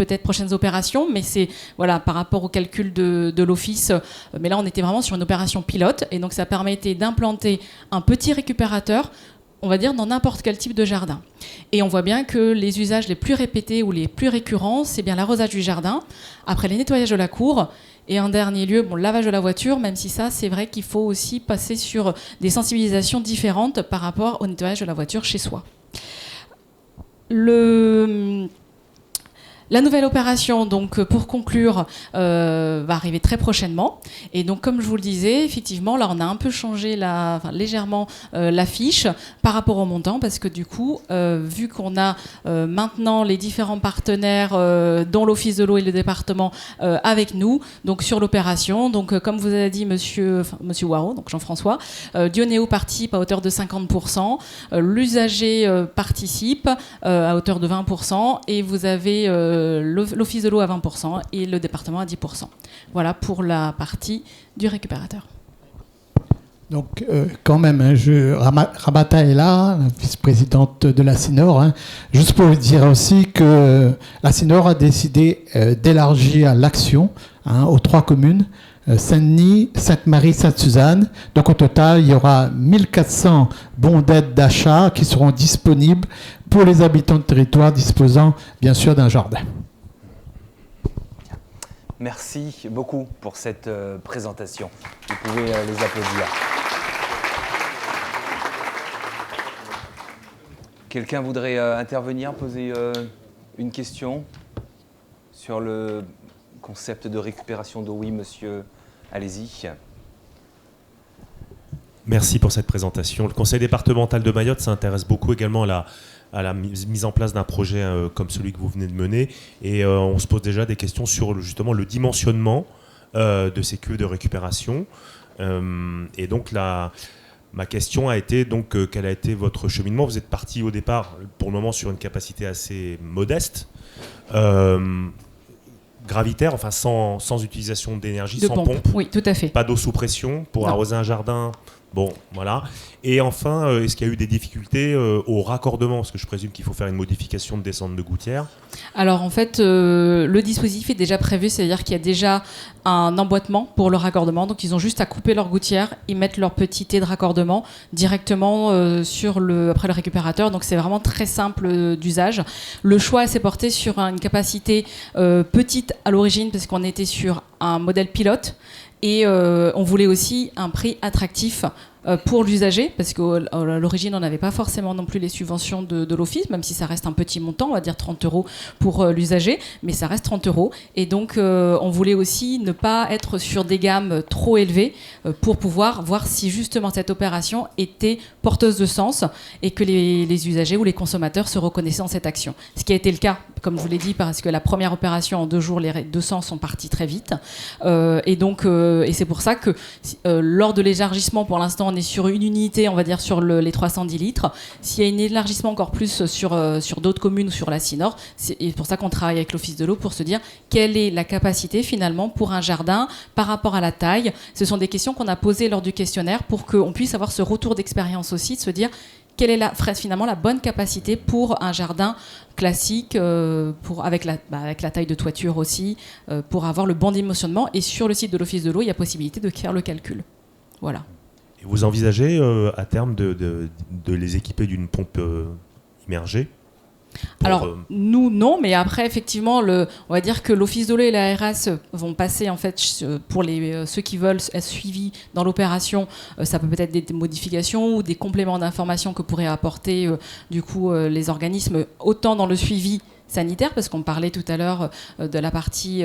opérations, mais c'est par rapport au calcul de l'office. Mais là, on était vraiment sur une opération pilote, et donc ça permettait d'implanter un petit récupérateur, on va dire, dans n'importe quel type de jardin. Et on voit bien que les usages les plus répétés ou les plus récurrents, c'est bien l'arrosage du jardin, après les nettoyages de la cour, et en dernier lieu, le lavage de la voiture, même si ça, c'est vrai qu'il faut aussi passer sur des sensibilisations différentes par rapport au nettoyage de la voiture chez soi. La nouvelle opération, donc pour conclure, va arriver très prochainement. Et donc, comme je vous le disais, effectivement, là, on a un peu changé légèrement la fiche par rapport au montant, parce que du coup, vu qu'on a maintenant les différents partenaires, dont l'Office de l'eau et le département, avec nous, donc sur l'opération, donc comme vous a dit Monsieur Waro, donc Jean-François, Dionéo participe à hauteur de 50%, l'usager participe à hauteur de 20%, et vous avez l'Office de l'eau à 20% et le département à 10%. Voilà pour la partie du récupérateur. Donc, quand même, Rabata est là, la vice-présidente de la CINOR. Juste pour vous dire aussi que la CINOR a décidé d'élargir l'action aux 3 communes, Saint-Denis, Sainte-Marie, Sainte-Suzanne. Donc, au total, il y aura 1400 bons d'aide d'achat qui seront disponibles pour les habitants de territoire disposant, bien sûr, d'un jardin. Merci beaucoup pour cette présentation. Vous pouvez les applaudir. Quelqu'un voudrait intervenir, poser une question sur le concept de récupération d'eau? Oui, monsieur, allez-y. Merci pour cette présentation. Le Conseil départemental de Mayotte s'intéresse beaucoup également à la mise en place d'un projet comme celui que vous venez de mener. Et on se pose déjà des questions sur justement le dimensionnement de ces cuves de récupération. Et donc ma question a été donc quel a été votre cheminement? Vous êtes parti au départ pour le moment sur une capacité assez modeste, gravitaire, enfin sans utilisation d'énergie, sans pompe. Oui, tout à fait. Pas d'eau sous pression pour arroser un jardin. Bon, voilà. Et enfin, est-ce qu'il y a eu des difficultés au raccordement? Parce que je présume qu'il faut faire une modification de descente de gouttière. Alors en fait, le dispositif est déjà prévu, c'est-à-dire qu'il y a déjà un emboîtement pour le raccordement. Donc ils ont juste à couper leur gouttière, ils mettent leur petit T de raccordement directement après le récupérateur. Donc c'est vraiment très simple d'usage. Le choix s'est porté sur une capacité petite à l'origine, parce qu'on était sur un modèle pilote. Et on voulait aussi un prix attractif pour l'usager, parce qu'à l'origine, on n'avait pas forcément non plus les subventions de l'office, même si ça reste un petit montant, on va dire 30 € pour l'usager, mais ça reste 30 €. Et donc, on voulait aussi ne pas être sur des gammes trop élevées pour pouvoir voir si justement cette opération était porteuse de sens et que les usagers ou les consommateurs se reconnaissaient dans cette action. Ce qui a été le cas, comme je vous l'ai dit, parce que la première opération, en 2 jours, les 200 sont partis très vite. Et donc, et c'est pour ça que lors de l'élargissement, pour l'instant, on est sur une unité, on va dire, sur les 310 litres. S'il y a un élargissement encore plus sur d'autres communes ou sur la CINOR, c'est pour ça qu'on travaille avec l'Office de l'eau pour se dire quelle est la capacité finalement pour un jardin par rapport à la taille. Ce sont des questions qu'on a posées lors du questionnaire pour qu'on puisse avoir ce retour d'expérience aussi, de se dire quelle est finalement la bonne capacité pour un jardin classique, avec la taille de toiture aussi, pour avoir le bon dimensionnement. Et sur le site de l'Office de l'eau, il y a possibilité de faire le calcul. Voilà. Et vous envisagez à terme de les équiper d'une pompe immergée? Alors, nous, non, mais après, effectivement, on va dire que l'Office de l'eau et la RS vont passer, en fait, pour ceux qui veulent être suivis dans l'opération, ça peut être des modifications ou des compléments d'informations que pourraient apporter, du coup, les organismes, autant dans le suivi sanitaire, parce qu'on parlait tout à l'heure de la partie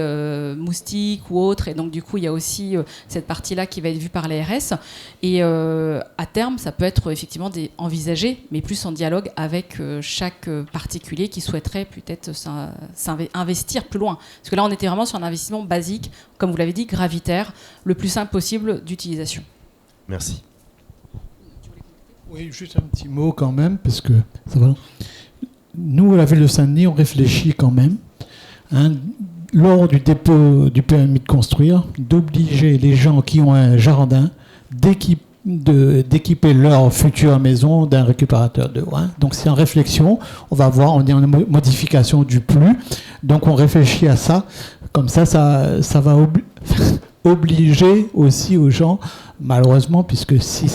moustique ou autre, et donc du coup il y a aussi cette partie-là qui va être vue par l'ARS, et à terme ça peut être effectivement envisagé, mais plus en dialogue avec chaque particulier qui souhaiterait peut-être investir plus loin, parce que là on était vraiment sur un investissement basique, comme vous l'avez dit, gravitaire, le plus simple possible d'utilisation. Merci. Oui, juste un petit mot quand même, parce que ça va. Nous, à la ville de Saint-Denis, on réfléchit quand même, lors du dépôt du permis de construire, d'obliger les gens qui ont un jardin d'équiper leur future maison d'un récupérateur d'eau. Donc c'est en réflexion, on va voir, on est en modification du plus, donc on réfléchit à ça, comme ça va obliger aussi aux gens, malheureusement, puisque si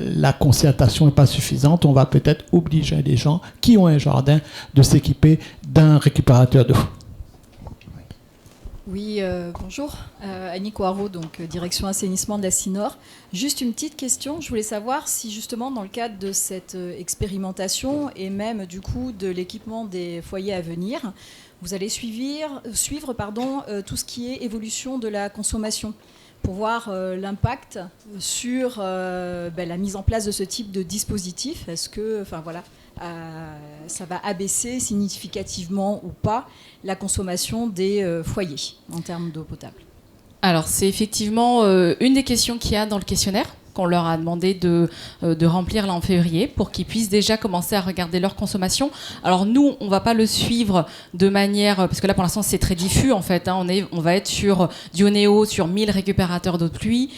la concertation n'est pas suffisante, on va peut-être obliger les gens qui ont un jardin de s'équiper d'un récupérateur d'eau. Oui, bonjour. Annie Coirot, donc direction assainissement de la CINOR. Juste une petite question. Je voulais savoir si justement dans le cadre de cette expérimentation et même du coup de l'équipement des foyers à venir, vous allez suivre tout ce qui est évolution de la consommation pour voir l'impact sur la mise en place de ce type de dispositif. Est-ce que, ça va abaisser significativement ou pas la consommation des foyers en termes d'eau potable? Alors, c'est effectivement une des questions qu'il y a dans le questionnaire qu'on leur a demandé de remplir là en février pour qu'ils puissent déjà commencer à regarder leur consommation. Alors nous, on ne va pas le suivre de manière... Parce que là, pour l'instant, c'est très diffus, en fait. On va être sur Dionéo, sur 1000 récupérateurs d'eau de pluie.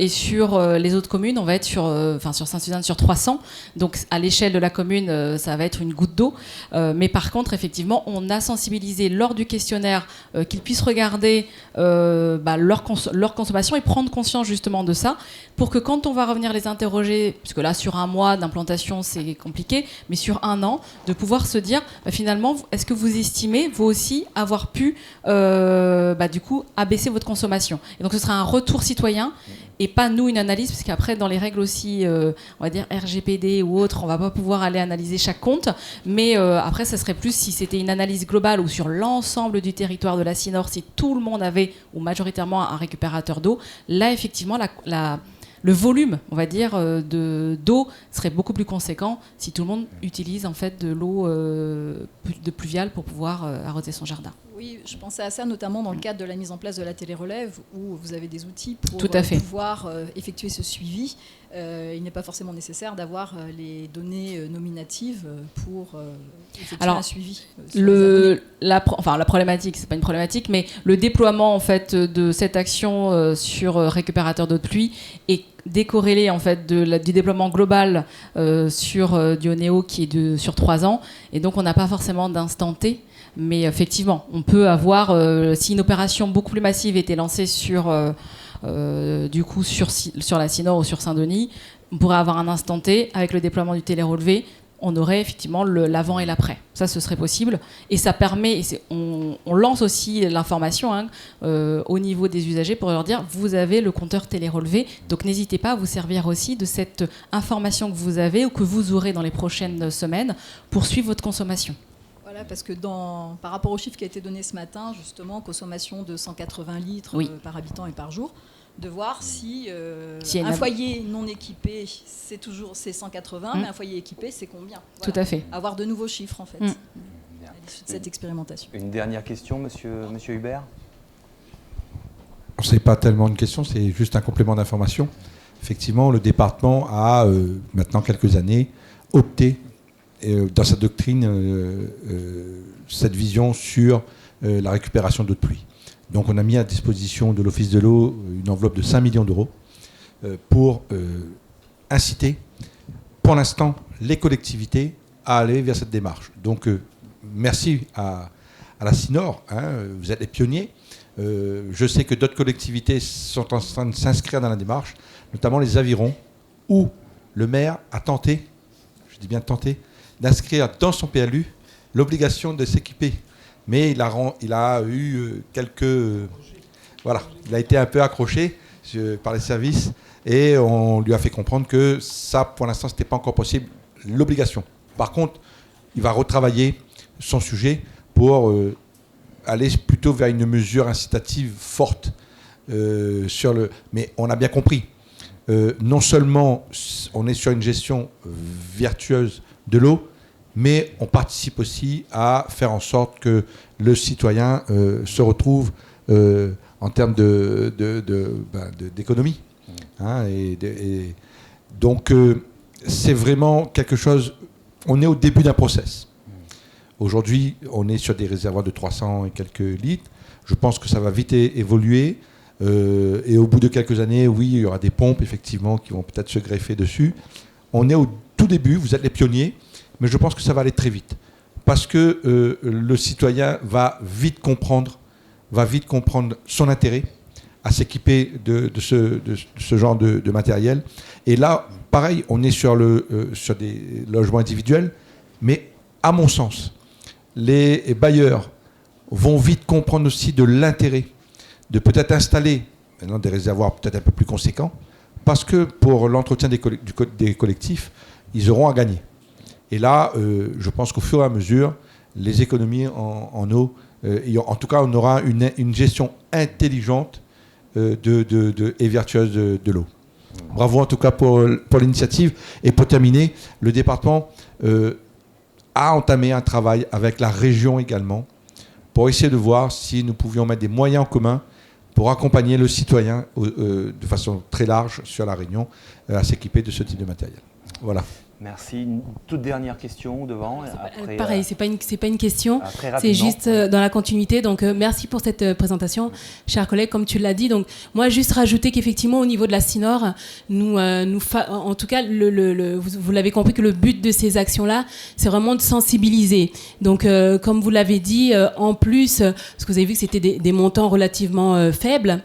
Et sur les autres communes, on va être sur Sainte-Suzanne, sur 300. Donc, à l'échelle de la commune, ça va être une goutte d'eau. Mais par contre, effectivement, on a sensibilisé lors du questionnaire qu'ils puissent regarder leur consommation et prendre conscience justement de ça, pour que quand on va revenir les interroger, puisque là sur un mois d'implantation c'est compliqué, mais sur un an, de pouvoir se dire finalement, est-ce que vous estimez vous aussi avoir pu du coup abaisser votre consommation? Et donc ce sera un retour citoyen et pas nous une analyse, parce qu'après dans les règles aussi on va dire RGPD ou autre, on va pas pouvoir aller analyser chaque compte, mais après ça serait plus si c'était une analyse globale ou sur l'ensemble du territoire de la CINOR, si tout le monde avait ou majoritairement un récupérateur d'eau, là effectivement le volume, on va dire, d'eau serait beaucoup plus conséquent si tout le monde utilise en fait de l'eau de pluviale pour pouvoir arroser son jardin. Oui, je pensais à ça notamment dans le cadre de la mise en place de la télérelève où vous avez des outils pour pouvoir effectuer ce suivi. Il n'est pas forcément nécessaire d'avoir les données nominatives pour effectuer un suivi. La problématique, c'est pas une problématique, mais le déploiement en fait de cette action sur récupérateur d'eau de pluie est décorrélé en fait du déploiement global sur Dionéo qui est sur 3 ans, et donc on n'a pas forcément d'instant T. Mais effectivement, on peut avoir, si une opération beaucoup plus massive était lancée sur la CINOR ou sur Saint-Denis, on pourrait avoir un instant T avec le déploiement du télérelevé. On aurait effectivement l'avant et l'après. Ça, ce serait possible. Et ça permet, on lance aussi l'information au niveau des usagers pour leur dire, vous avez le compteur télérelevé, donc n'hésitez pas à vous servir aussi de cette information que vous avez ou que vous aurez dans les prochaines semaines pour suivre votre consommation. Voilà, parce que par rapport au chiffre qui a été donné ce matin, justement, consommation de 180 litres par habitant et par jour, de voir si un foyer non équipé, c'est 180, mais un foyer équipé, c'est combien? Tout à fait. Avoir de nouveaux chiffres, en fait, à l'issue de cette expérimentation. Une dernière question, monsieur Hubert? Ce n'est pas tellement une question, c'est juste un complément d'information. Effectivement, le département a, maintenant quelques années, opté dans sa doctrine cette vision sur la récupération d'eau de pluie. Donc on a mis à disposition de l'Office de l'eau une enveloppe de 5 millions d'euros pour inciter pour l'instant les collectivités à aller vers cette démarche. Donc merci à la CINOR, vous êtes les pionniers. Je sais que d'autres collectivités sont en train de s'inscrire dans la démarche, notamment les Avirons, où le maire a tenté, je dis bien tenté, d'inscrire dans son PLU l'obligation de s'équiper. Mais il a eu quelques... Voilà, il a été un peu accroché par les services et on lui a fait comprendre que ça, pour l'instant, ce n'était pas encore possible, l'obligation. Par contre, il va retravailler son sujet pour aller plutôt vers une mesure incitative forte mais on a bien compris. Non seulement on est sur une gestion vertueuse de l'eau, mais on participe aussi à faire en sorte que le citoyen se retrouve en termes d'économie. Hein, donc c'est vraiment quelque chose. On est au début d'un process. Aujourd'hui, on est sur des réservoirs de 300 et quelques litres. Je pense que ça va vite évoluer. Et au bout de quelques années, oui, il y aura des pompes, effectivement, qui vont peut-être se greffer dessus. On est au tout début, vous êtes les pionniers, mais je pense que ça va aller très vite. Parce que le citoyen va vite comprendre son intérêt à s'équiper de ce genre de matériel. Et là, pareil, on est sur des logements individuels, mais à mon sens, les bailleurs vont vite comprendre aussi de l'intérêt de peut-être installer maintenant des réservoirs peut-être un peu plus conséquents, parce que pour l'entretien des collectifs, ils auront à gagner. Et là, je pense qu'au fur et à mesure, les économies en eau, en tout cas, on aura une gestion intelligente et vertueuse de l'eau. Bravo en tout cas pour l'initiative. Et pour terminer, le département a entamé un travail avec la région également pour essayer de voir si nous pouvions mettre des moyens en commun pour accompagner le citoyen de façon très large sur la Réunion à s'équiper de ce type de matériel. Voilà. Merci. Une toute dernière question devant. Après, pareil, c'est pas une question, c'est juste dans la continuité. Donc, merci pour cette présentation, chers collègues. Comme tu l'as dit, donc moi juste rajouter qu'effectivement au niveau de la CINOR, en tout cas, vous l'avez compris que le but de ces actions-là, c'est vraiment de sensibiliser. Donc, comme vous l'avez dit, en plus, parce que vous avez vu que c'était des montants relativement faibles.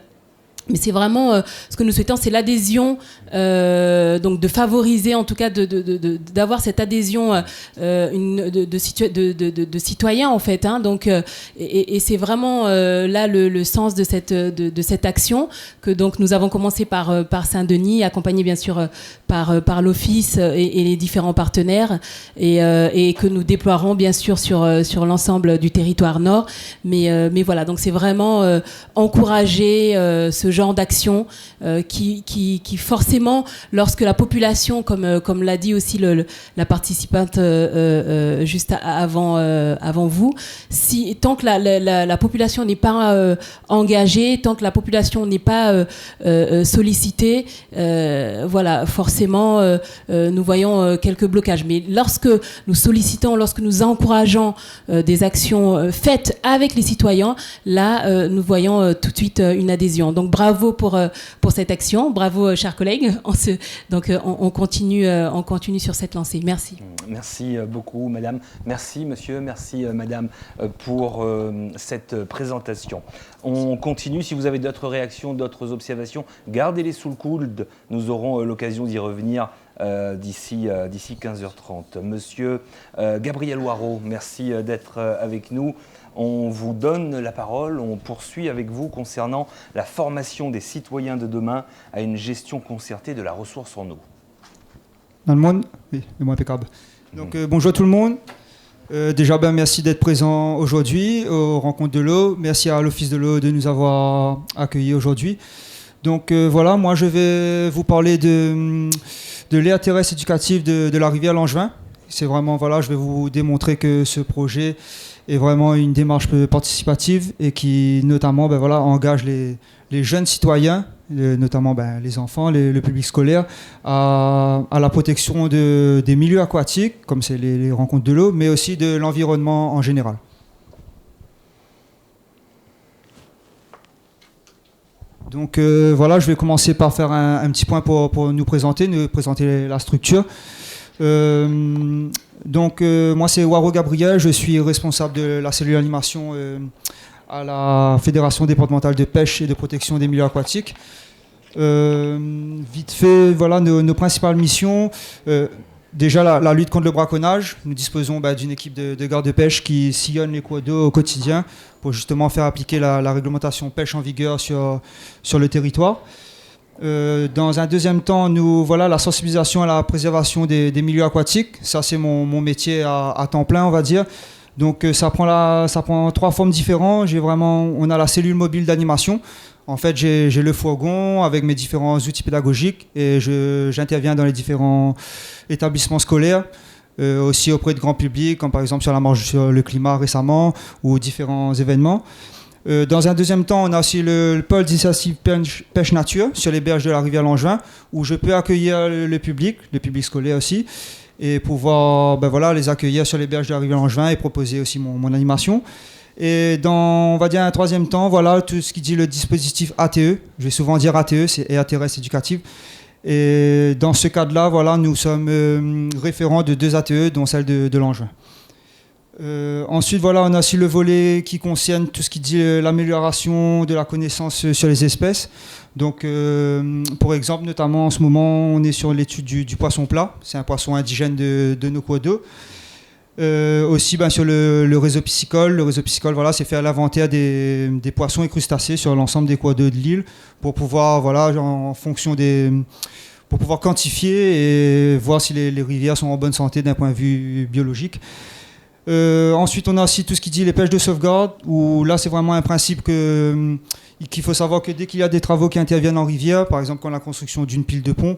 Mais c'est vraiment ce que nous souhaitons, c'est l'adhésion, donc de favoriser en tout cas d'avoir cette adhésion de citoyens en fait. Hein, donc et c'est vraiment là le sens de cette action que donc nous avons commencé par Saint-Denis, accompagné bien sûr par l'office et les différents partenaires et que nous déploierons bien sûr sur l'ensemble du territoire nord. Mais voilà, donc c'est vraiment encourager ce genre d'action qui forcément, lorsque la population, comme l'a dit aussi la participante juste avant vous, tant que la population n'est pas engagée, tant que la population n'est pas sollicitée, voilà, forcément nous voyons quelques blocages. Mais lorsque nous sollicitons, lorsque nous encourageons des actions faites avec les citoyens, là nous voyons tout de suite une adhésion. Donc bravo pour cette action, bravo chers collègues. On continue sur cette lancée. Merci. Merci beaucoup madame, merci monsieur, merci madame pour cette présentation. On continue, si vous avez d'autres réactions, d'autres observations, gardez-les sous le coude, nous aurons l'occasion d'y revenir d'ici 15h30. Monsieur Gabriel Waro, merci d'être avec nous. On vous donne la parole, on poursuit avec vous concernant la formation des citoyens de demain à une gestion concertée de la ressource en eau. Dans le monde, oui, le mot impeccable. Donc bonjour tout le monde. Déjà, merci d'être présent aujourd'hui aux rencontres de l'eau. Merci à l'Office de l'eau de nous avoir accueillis aujourd'hui. Donc voilà, moi je vais vous parler de l'aire terrestre éducative de la rivière Langevin. C'est vraiment, voilà, je vais vous démontrer que ce projet est vraiment une démarche participative et qui notamment engage les jeunes citoyens, notamment les enfants, le public scolaire, à la protection des milieux aquatiques, comme c'est les rencontres de l'eau, mais aussi de l'environnement en général. Donc voilà, je vais commencer par faire un petit point pour nous présenter la structure. Moi c'est Waro Gabriel, je suis responsable de la cellule animation à la Fédération départementale de pêche et de protection des milieux aquatiques. Vite fait, voilà nos principales missions. Déjà la lutte contre le braconnage. Nous disposons d'une équipe de gardes-pêche qui sillonne les cours d'eau au quotidien pour justement faire appliquer la réglementation pêche en vigueur sur le territoire. Dans un deuxième temps, la sensibilisation à la préservation des milieux aquatiques. Ça, c'est mon métier à temps plein, on va dire. Donc ça prend 3 formes différentes. On a la cellule mobile d'animation. En fait, j'ai le fourgon avec mes différents outils pédagogiques et j'interviens dans les différents établissements scolaires, aussi auprès de grand public, comme par exemple sur la marche sur le climat récemment ou différents événements. Dans un deuxième temps, on a aussi le pôle d'initiative pêche nature sur les berges de la rivière Langevin, où je peux accueillir le public scolaire aussi, et pouvoir les accueillir sur les berges de la rivière Langevin et proposer aussi mon animation. Et dans, on va dire, un troisième temps, voilà, tout ce qui dit le dispositif ATE, je vais souvent dire ATE, c'est Aire terrestre éducative. Et dans ce cadre-là, voilà, nous sommes référents de 2 ATE, dont celle de Langevin. Ensuite, voilà, on a aussi le volet qui concerne tout ce qui dit l'amélioration de la connaissance sur les espèces. Donc, pour exemple, notamment en ce moment, on est sur l'étude du poisson plat. C'est un poisson indigène de nos cours d'eau. Aussi sur le réseau piscicole. Le réseau piscicole, voilà, c'est faire l'inventaire des poissons et crustacés sur l'ensemble des cours d'eau de l'île pour pouvoir, voilà, pour pouvoir quantifier et voir si les rivières sont en bonne santé d'un point de vue biologique. Ensuite, on a aussi tout ce qui dit les pêches de sauvegarde, où là, c'est vraiment un principe qu'il faut savoir que dès qu'il y a des travaux qui interviennent en rivière, par exemple comme la construction d'une pile de pont,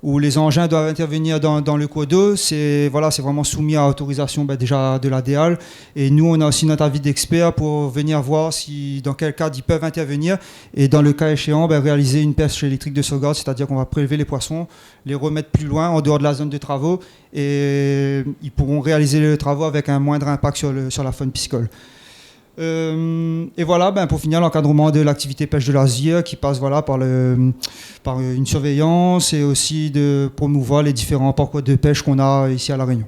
où les engins doivent intervenir dans le cours d'eau, c'est vraiment soumis à autorisation déjà de la DEAL. Et nous, on a aussi notre avis d'expert pour venir voir dans quel cadre ils peuvent intervenir et dans le cas échéant, réaliser une pêche électrique de sauvegarde, c'est-à-dire qu'on va prélever les poissons, les remettre plus loin, en dehors de la zone de travaux, et ils pourront réaliser les travaux avec un moindre impact sur la faune piscicole. Et voilà, pour finir, l'encadrement de l'activité pêche de loisirs qui passe par une surveillance et aussi de promouvoir les différents parcours de pêche qu'on a ici à La Réunion.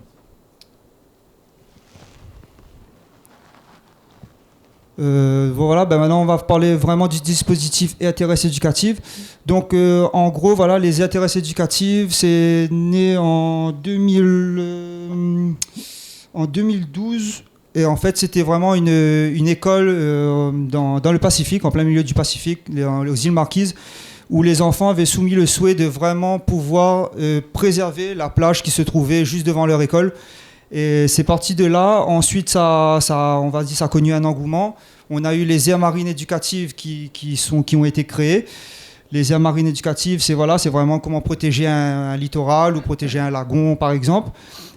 Voilà, maintenant on va parler vraiment du dispositif Aire terrestre éducative. Donc en gros, voilà, les aires terrestres éducatives, c'est né en 2012. Et en fait, c'était vraiment une école dans le Pacifique, en plein milieu du Pacifique, aux îles Marquises, où les enfants avaient soumis le souhait de vraiment pouvoir préserver la plage qui se trouvait juste devant leur école. Et c'est parti de là. Ensuite, ça a connu un engouement. On a eu les aires marines éducatives qui ont été créées. Les aires marines éducatives, c'est vraiment comment protéger un littoral ou protéger un lagon, par exemple.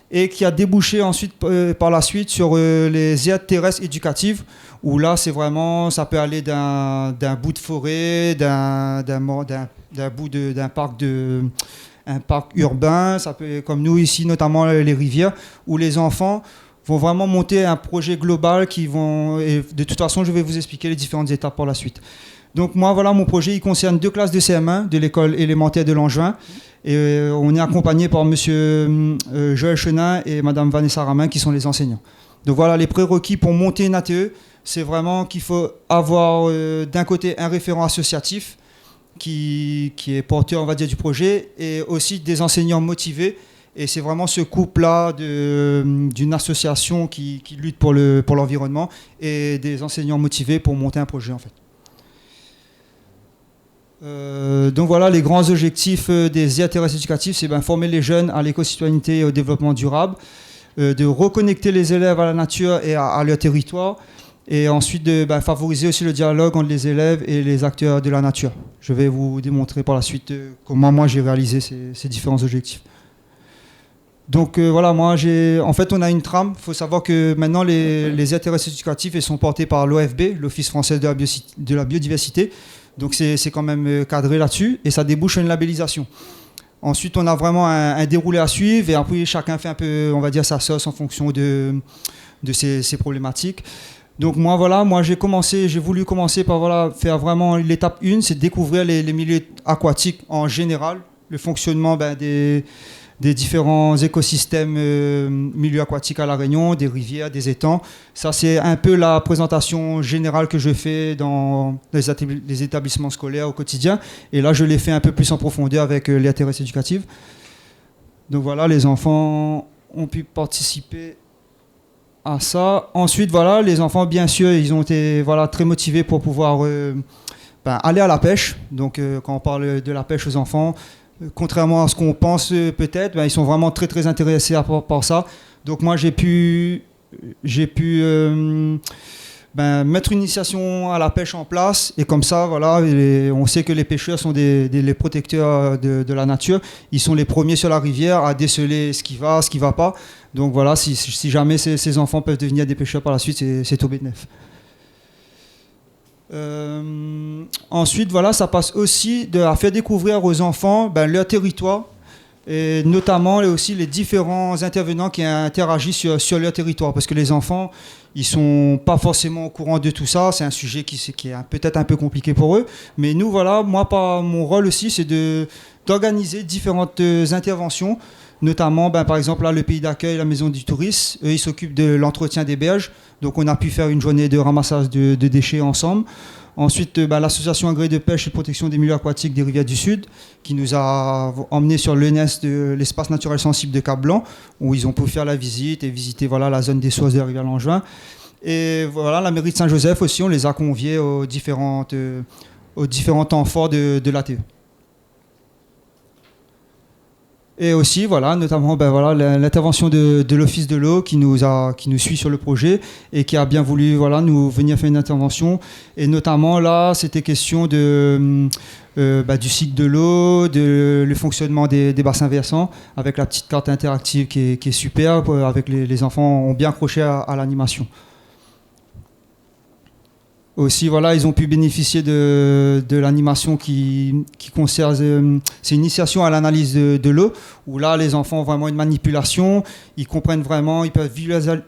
Et qui a débouché ensuite, par la suite sur les aires terrestres éducatives, où là, c'est vraiment, ça peut aller d'un bout de forêt, d'un parc urbain, ça peut, comme nous ici, notamment les rivières, où les enfants vont vraiment monter un projet global et de toute façon, je vais vous expliquer les différentes étapes par la suite. Donc moi, voilà, mon projet, il concerne 2 classes de CM1 de l'école élémentaire de Langevin. Et on est accompagné par monsieur Joël Chenin et madame Vanessa Ramin, qui sont les enseignants. Donc voilà, les prérequis pour monter une ATE, c'est vraiment qu'il faut avoir d'un côté un référent associatif qui est porteur, on va dire, du projet, et aussi des enseignants motivés. Et c'est vraiment ce couple-là d'une association qui lutte pour l'environnement et des enseignants motivés pour monter un projet, en fait. Donc voilà, les grands objectifs des aires terrestres éducatives, c'est former les jeunes à l'éco-citoyenneté et au développement durable, de reconnecter les élèves à la nature et à leur territoire, et ensuite de favoriser aussi le dialogue entre les élèves et les acteurs de la nature. Je vais vous démontrer par la suite comment moi j'ai réalisé ces différents objectifs. Donc voilà, en fait on a une trame. Il faut savoir que maintenant les aires terrestres éducatives, elles sont portées par l'OFB, l'Office français de la biodiversité. Donc c'est quand même cadré là-dessus et ça débouche sur une labellisation. Ensuite, on a vraiment un déroulé à suivre et après chacun fait un peu, on va dire, sa sauce en fonction de ces problématiques. Donc moi j'ai voulu commencer par faire vraiment l'étape 1, c'est découvrir les milieux aquatiques en général, le fonctionnement des différents écosystèmes milieux aquatiques à La Réunion, des rivières, des étangs. Ça, c'est un peu la présentation générale que je fais dans les établissements scolaires au quotidien. Et là, je l'ai fait un peu plus en profondeur avec les aires terrestres éducatives. Donc voilà, les enfants ont pu participer à ça. Ensuite, voilà, les enfants, bien sûr, ils ont été très motivés pour pouvoir aller à la pêche. Donc, quand on parle de la pêche aux enfants, contrairement à ce qu'on pense peut-être, ils sont vraiment très très intéressés par ça. Donc moi j'ai pu j'ai pu mettre une initiation à la pêche en place, et comme ça, voilà, on sait que les pêcheurs sont les protecteurs de la nature. Ils sont les premiers sur la rivière à déceler ce qui va pas. Donc voilà, si jamais ces enfants peuvent devenir des pêcheurs par la suite, c'est tout bénef. Ensuite, voilà, ça passe aussi à faire découvrir aux enfants leur territoire, et notamment aussi les différents intervenants qui interagissent sur leur territoire, parce que les enfants, ils sont pas forcément au courant de tout ça. C'est un sujet qui est peut-être un peu compliqué pour eux, mais nous, voilà, mon rôle aussi, c'est d'organiser différentes interventions, notamment par exemple là, le pays d'accueil, la maison du tourisme, eux ils s'occupent de l'entretien des berges, donc on a pu faire une journée de ramassage de déchets ensemble. Ensuite, l'association agréée de pêche et de protection des milieux aquatiques des rivières du Sud, qui nous a emmenés sur l'ENES de l'espace naturel sensible de Cap-Blanc, où ils ont pu faire la visite et visiter, voilà, la zone des sources de la rivière Langevin. Et voilà, la mairie de Saint-Joseph aussi, on les a conviés aux différents temps forts de l'ATE. Et aussi, voilà, notamment l'intervention de l'Office de l'eau qui nous suit sur le projet et qui a bien voulu, voilà, nous venir faire une intervention. Et notamment là, c'était question du cycle de l'eau, le fonctionnement des bassins versants, avec la petite carte interactive qui est super, avec les enfants ont bien accroché à l'animation. Aussi, voilà, ils ont pu bénéficier de l'animation qui concerne, c'est une initiation à l'analyse de l'eau, où là, les enfants ont vraiment une manipulation, ils comprennent vraiment, ils peuvent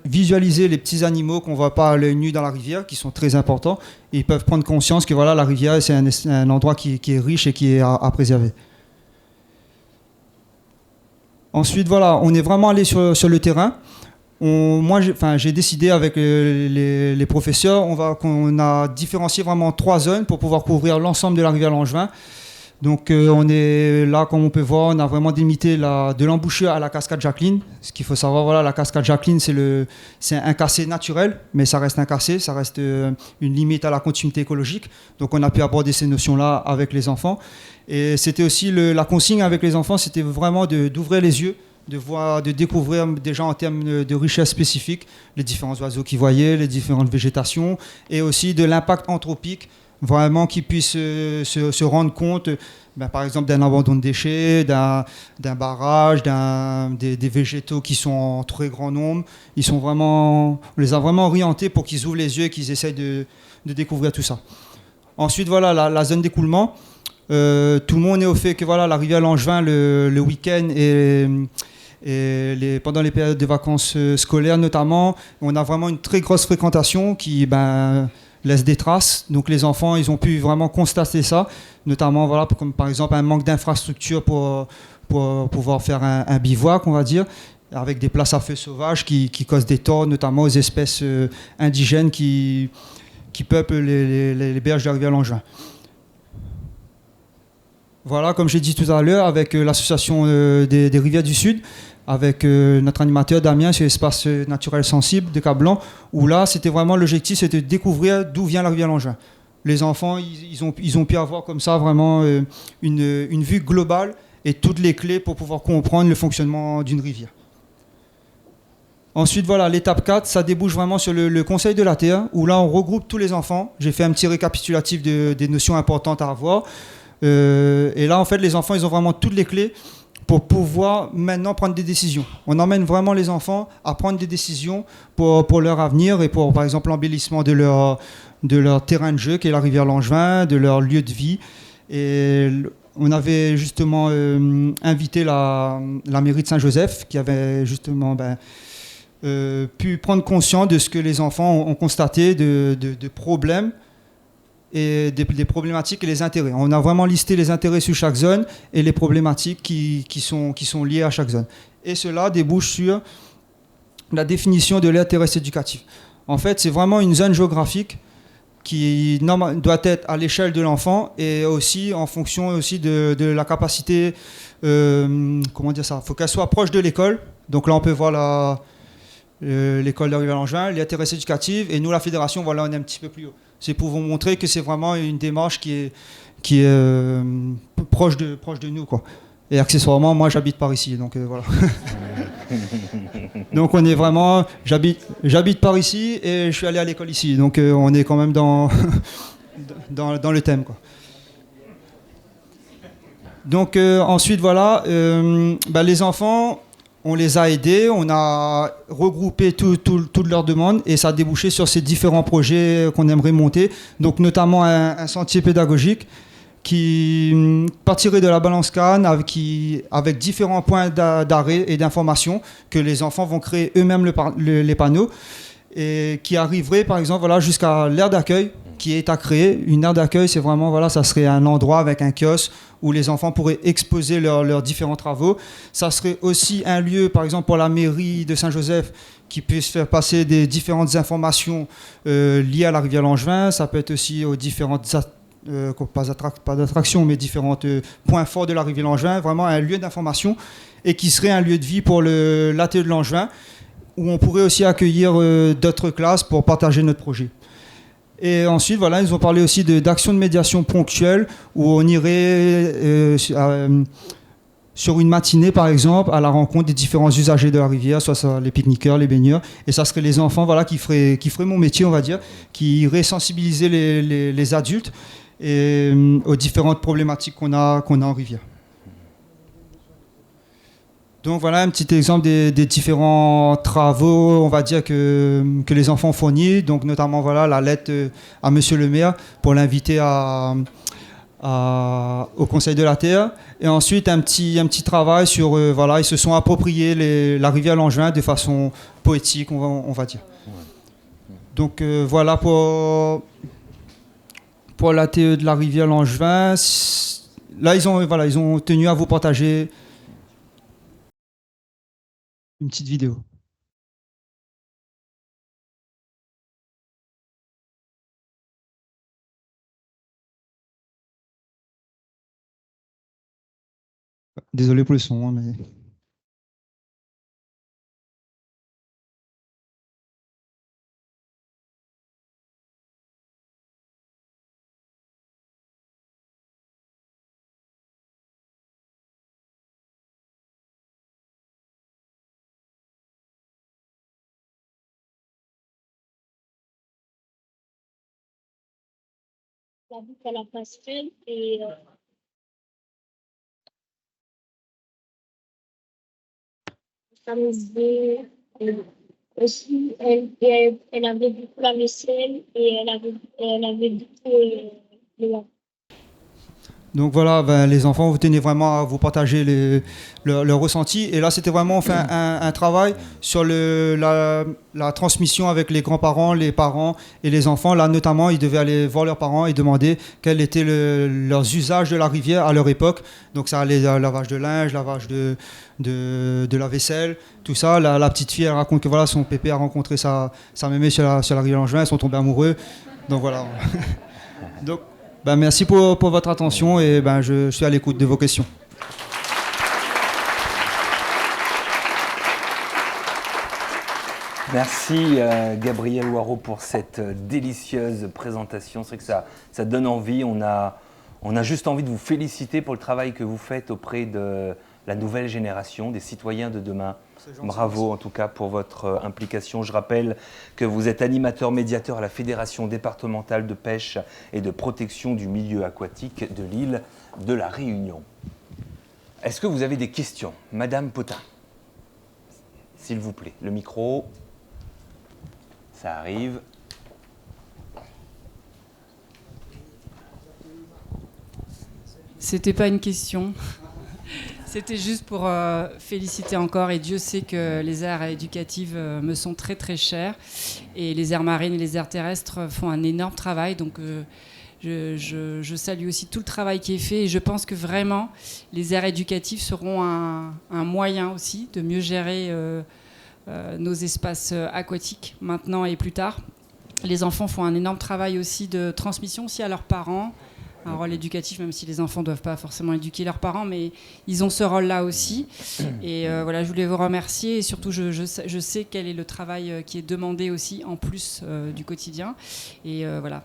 visualiser les petits animaux qu'on ne voit pas à l'œil nu dans la rivière, qui sont très importants, et ils peuvent prendre conscience que voilà, la rivière, c'est un endroit qui est riche et qui est à préserver. Ensuite, voilà, on est vraiment allé sur le terrain. J'ai décidé avec les professeurs, on a différencié vraiment 3 zones pour pouvoir couvrir l'ensemble de la rivière Langevin. Donc on est là, comme on peut voir, on a vraiment délimité de l'embouchure à la cascade Jacqueline. Ce qu'il faut savoir, voilà, la cascade Jacqueline, c'est un cassé naturel, mais ça reste un cassé, ça reste une limite à la continuité écologique. Donc on a pu aborder ces notions-là avec les enfants. Et c'était aussi la consigne avec les enfants, c'était vraiment d'ouvrir les yeux, de découvrir déjà en termes de richesse spécifique les différents oiseaux qu'ils voyaient, les différentes végétations, et aussi de l'impact anthropique, vraiment qu'ils puissent se rendre compte, par exemple, d'un abandon de déchets, d'un barrage, des végétaux qui sont en très grand nombre. On les a vraiment orientés pour qu'ils ouvrent les yeux et qu'ils essayent de découvrir tout ça. Ensuite, voilà, la zone d'écoulement. Tout le monde est au fait que voilà, la rivière Langevin, le week-end et pendant les périodes de vacances scolaires notamment, on a vraiment une très grosse fréquentation qui laisse des traces. Donc les enfants, ils ont pu vraiment constater ça, notamment voilà, comme par exemple un manque d'infrastructures pour pouvoir faire un bivouac, on va dire, avec des places à feu sauvages qui causent des torts, notamment aux espèces indigènes qui peuplent les berges de la rivière Langevin. Voilà, comme j'ai dit tout à l'heure, avec l'association des rivières du Sud, avec notre animateur Damien sur l'espace naturel sensible de Cap-Blanc, où là, c'était vraiment l'objectif, c'était de découvrir d'où vient la rivière Langevin. Les enfants, ils ont pu avoir comme ça vraiment une vue globale et toutes les clés pour pouvoir comprendre le fonctionnement d'une rivière. Ensuite, voilà, l'étape 4, ça débouche vraiment sur le conseil de la Terre, où là, on regroupe tous les enfants. J'ai fait un petit récapitulatif des notions importantes à avoir. Et là, en fait, les enfants, ils ont vraiment toutes les clés pour pouvoir maintenant prendre des décisions. On emmène vraiment les enfants à prendre des décisions pour leur avenir et pour, par exemple, l'embellissement de leur terrain de jeu, qui est la rivière Langevin, de leur lieu de vie. Et on avait justement invité la mairie de Saint-Joseph, qui avait justement pu prendre conscience de ce que les enfants ont constaté de problèmes, et des problématiques et les intérêts. On a vraiment listé les intérêts sur chaque zone et les problématiques qui sont liées à chaque zone. Et cela débouche sur la définition de l'aire terrestre éducative. En fait, c'est vraiment une zone géographique qui doit être à l'échelle de l'enfant et aussi en fonction aussi de la capacité, comment dire ça, il faut qu'elle soit proche de l'école. Donc là, on peut voir l'école de la rivière Langevin, l'aire terrestre éducative, et nous, la fédération, voilà, on est un petit peu plus haut. C'est pour vous montrer que c'est vraiment une démarche qui est proche de nous, quoi. Et accessoirement, moi, j'habite par ici, donc voilà. Donc on est vraiment, j'habite par ici et je suis allé à l'école ici. Donc on est quand même dans, dans le thème, quoi. Donc ensuite, voilà, les enfants, on les a aidés, on a regroupé toutes leurs demandes et ça a débouché sur ces différents projets qu'on aimerait monter. Donc notamment un sentier pédagogique qui partirait de la balance Cannes avec différents points d'arrêt et d'information que les enfants vont créer eux-mêmes les panneaux et qui arriverait par exemple voilà, jusqu'à l'aire d'accueil qui est à créer. Une aire d'accueil, c'est vraiment, voilà, ça serait un endroit avec un kiosque où les enfants pourraient exposer leurs différents travaux. Ça serait aussi un lieu, par exemple, pour la mairie de Saint-Joseph qui puisse faire passer des différentes informations liées à la rivière Langevin. Ça peut être aussi aux différentes pas d'attraction, mais différents points forts de la rivière Langevin. Vraiment un lieu d'information et qui serait un lieu de vie pour l'atelier de Langevin où on pourrait aussi accueillir d'autres classes pour partager notre projet. Et ensuite, voilà, ils ont parlé aussi d'actions de médiation ponctuelles où on irait sur une matinée, par exemple, à la rencontre des différents usagers de la rivière, soit les pique-niqueurs, les baigneurs. Et ça serait les enfants, voilà, qui feraient mon métier, on va dire, qui iraient sensibiliser les adultes aux différentes problématiques qu'on a en rivière. Donc voilà un petit exemple des différents travaux, on va dire, que les enfants ont fournis. Donc notamment voilà, la lettre à Monsieur le maire pour l'inviter au Conseil de la Terre. Et ensuite un petit travail sur, voilà, ils se sont appropriés la rivière Langevin de façon poétique, on va dire. Donc voilà pour l'ATE de la rivière Langevin. Là, ils ont tenu à vous partager une petite vidéo. Désolé pour le son, mais... J'habite à la passerelle et s'amuser. Aussi, elle avait beaucoup la vaisselle et elle avait beaucoup le Donc voilà, les enfants, vous tenez vraiment à vous partager leur ressenti. Et là, c'était vraiment un travail sur la transmission avec les grands-parents, les parents et les enfants. Là, notamment, ils devaient aller voir leurs parents et demander quels étaient leurs usages de la rivière à leur époque. Donc ça allait lavage de linge, lavage de la vaisselle, tout ça. La petite fille, elle raconte que voilà, son pépé a rencontré sa mémé sur la rivière Langevin, ils sont tombés amoureux. Donc voilà. Donc, merci pour votre attention et je suis à l'écoute de vos questions. Merci Gabriel Waro pour cette délicieuse présentation. C'est vrai que ça donne envie. On a juste envie de vous féliciter pour le travail que vous faites auprès de la nouvelle génération, des citoyens de demain. Bravo en tout cas pour votre implication. Je rappelle que vous êtes animateur médiateur à la Fédération départementale de pêche et de protection du milieu aquatique de l'île de la Réunion. Est-ce que vous avez des questions? Madame Potin, s'il vous plaît, le micro, ça arrive. C'était pas une question. C'était juste pour féliciter encore, et Dieu sait que les aires éducatives me sont très très chères, et les aires marines et les aires terrestres font un énorme travail, donc je salue aussi tout le travail qui est fait, et je pense que vraiment les aires éducatives seront un moyen aussi de mieux gérer nos espaces aquatiques maintenant et plus tard. Les enfants font un énorme travail aussi de transmission aussi à leurs parents, un rôle éducatif, même si les enfants ne doivent pas forcément éduquer leurs parents, mais ils ont ce rôle-là aussi. Et voilà, je voulais vous remercier. Et surtout, je sais quel est le travail qui est demandé aussi, en plus du quotidien. Et voilà,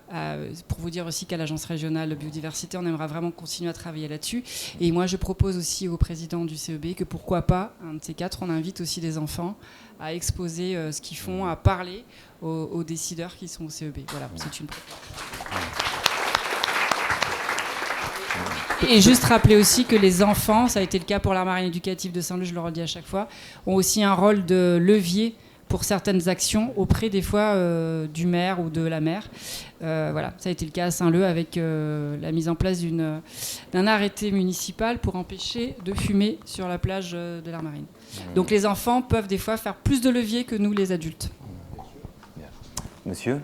pour vous dire aussi qu'à l'Agence régionale biodiversité, on aimerait vraiment continuer à travailler là-dessus. Et moi, je propose aussi au président du CEB que pourquoi pas, un de ces quatre, on invite aussi des enfants à exposer ce qu'ils font, à parler aux décideurs qui sont au CEB. Voilà, c'est une proposition. Et juste rappeler aussi que les enfants, ça a été le cas pour l'art marine éducatif de Saint-Leu, je le redis à chaque fois, ont aussi un rôle de levier pour certaines actions auprès des fois du maire ou de la maire. Voilà, ça a été le cas à Saint-Leu avec la mise en place d'un arrêté municipal pour empêcher de fumer sur la plage de l'art marine. Donc les enfants peuvent des fois faire plus de levier que nous les adultes. Monsieur ?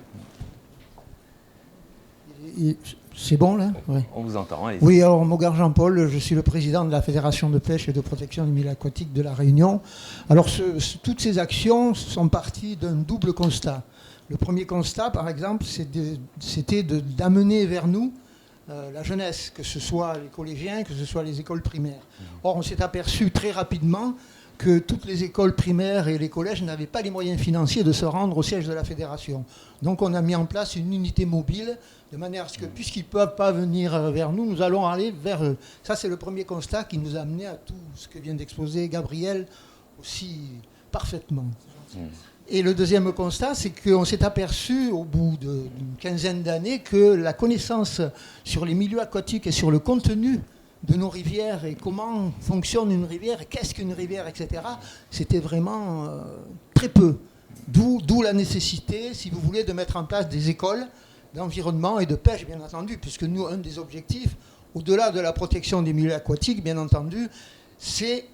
C'est bon là? Ouais. On vous entend, allez-y. Oui, alors Mogard Jean-Paul, je suis le président de la Fédération de pêche et de protection des milieux aquatiques de La Réunion. Alors toutes ces actions sont parties d'un double constat. Le premier constat, par exemple, c'était d'amener vers nous la jeunesse, que ce soit les collégiens, que ce soit les écoles primaires. Or, on s'est aperçu très rapidement que toutes les écoles primaires et les collèges n'avaient pas les moyens financiers de se rendre au siège de la fédération. Donc on a mis en place une unité mobile, de manière à ce que, puisqu'ils ne peuvent pas venir vers nous, nous allons aller vers eux. Ça, c'est le premier constat qui nous a amené à tout ce que vient d'exposer Gabriel aussi parfaitement. Et le deuxième constat, c'est qu'on s'est aperçu, au bout d'une quinzaine d'années, que la connaissance sur les milieux aquatiques et sur le contenu de nos rivières et comment fonctionne une rivière, qu'est-ce qu'une rivière, etc., c'était vraiment très peu. D'où la nécessité, si vous voulez, de mettre en place des écoles d'environnement et de pêche, bien entendu, puisque nous, un des objectifs, au-delà de la protection des milieux aquatiques, bien entendu, c'est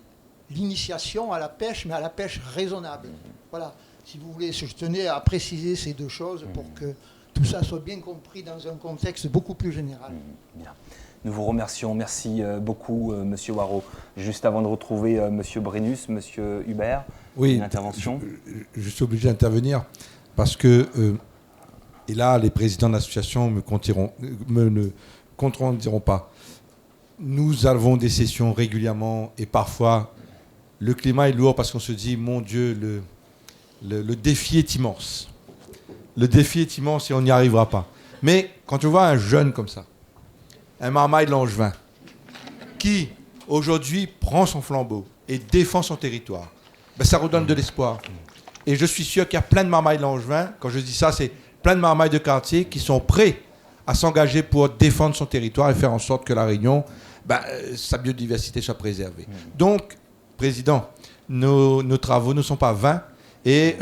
l'initiation à la pêche, mais à la pêche raisonnable. Voilà, si vous voulez, je tenais à préciser ces deux choses pour que tout ça soit bien compris dans un contexte beaucoup plus général. Bien. Nous vous remercions. Merci beaucoup, Monsieur Waro. Juste avant de retrouver Monsieur Brennus, Monsieur Hubert, une intervention. Je suis obligé d'intervenir parce que, et là, les présidents d'associations ne contrediront pas. Nous avons des sessions régulièrement et parfois, le climat est lourd parce qu'on se dit, mon Dieu, le défi est immense. Le défi est immense et on n'y arrivera pas. Mais quand tu vois un jeune comme ça, un marmaille de Langevin, qui aujourd'hui prend son flambeau et défend son territoire, ben ça redonne de l'espoir. Et je suis sûr qu'il y a plein de marmailles de Langevin, quand je dis ça, c'est plein de marmailles de quartier qui sont prêts à s'engager pour défendre son territoire et faire en sorte que La Réunion, sa biodiversité soit préservée. Donc, Président, nos travaux ne sont pas vains. Et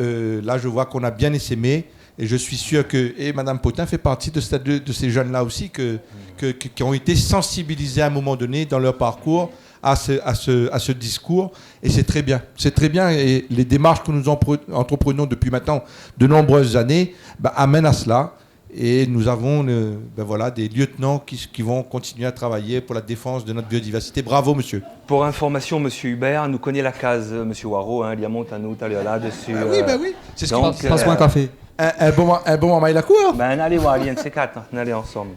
là, je vois qu'on a bien essaimé. Et je suis sûr que Mme Potin fait partie de ces jeunes-là aussi qui ont été sensibilisés à un moment donné dans leur parcours à ce discours. Et c'est très bien. C'est très bien. Et les démarches que nous entreprenons depuis maintenant de nombreuses années amènent à cela. Et nous avons des lieutenants qui vont continuer à travailler pour la défense de notre biodiversité. Bravo, monsieur. Pour information, monsieur Hubert nous connaît la case, monsieur Waro, il y a Montano, là-dessus. Oui. C'est ce qui passe-moi un café. Un bon moment, il a quoi? Allez voir, il y a un de ces quatre, on allait ensemble.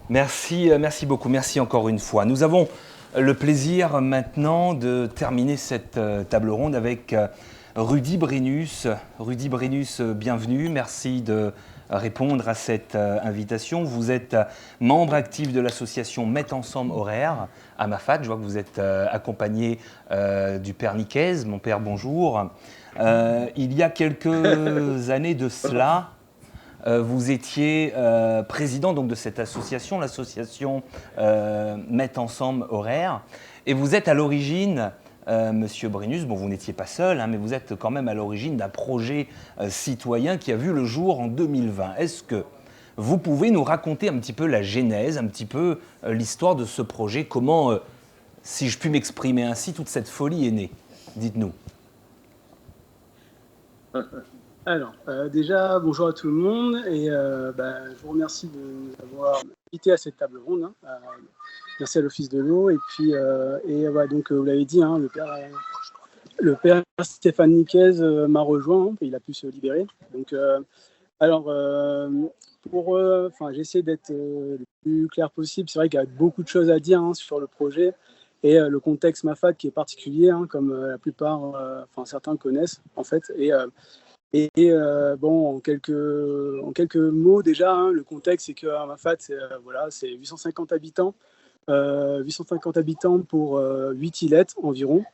Merci beaucoup, merci encore une fois. Nous avons le plaisir maintenant de terminer cette table ronde avec Rudy Brennus. Rudy Brennus, bienvenue, merci de répondre à cette invitation. Vous êtes membre actif de l'association Mettre Ensemble Horaire à Mafat. Je vois que vous êtes accompagné du père Nicaise. Mon père, bonjour. Il y a quelques années de cela, vous étiez président donc, de cette association, l'association Mettre Ensemble Horaire, et vous êtes à l'origine, Monsieur Brennus, bon vous n'étiez pas seul, mais vous êtes quand même à l'origine d'un projet citoyen qui a vu le jour en 2020. Est-ce que vous pouvez nous raconter un petit peu la genèse, un petit peu l'histoire de ce projet, comment, si je puis m'exprimer ainsi, toute cette folie est née? Dites-nous. Alors, déjà, bonjour à tout le monde et je vous remercie de nous avoir invité à cette table ronde. Merci à l'Office de l'eau et puis donc vous l'avez dit, le père Stéphane Nicaise m'a rejoint, il a pu se libérer. Donc Alors, j'essaie d'être le plus clair possible. C'est vrai qu'il y a beaucoup de choses à dire sur le projet et le contexte MAFAT qui est particulier, comme la plupart, certains connaissent en fait. Bon, en quelques mots déjà, le contexte, c'est que MAFAT, c'est 850 habitants. 850 habitants pour 8 ilettes environ.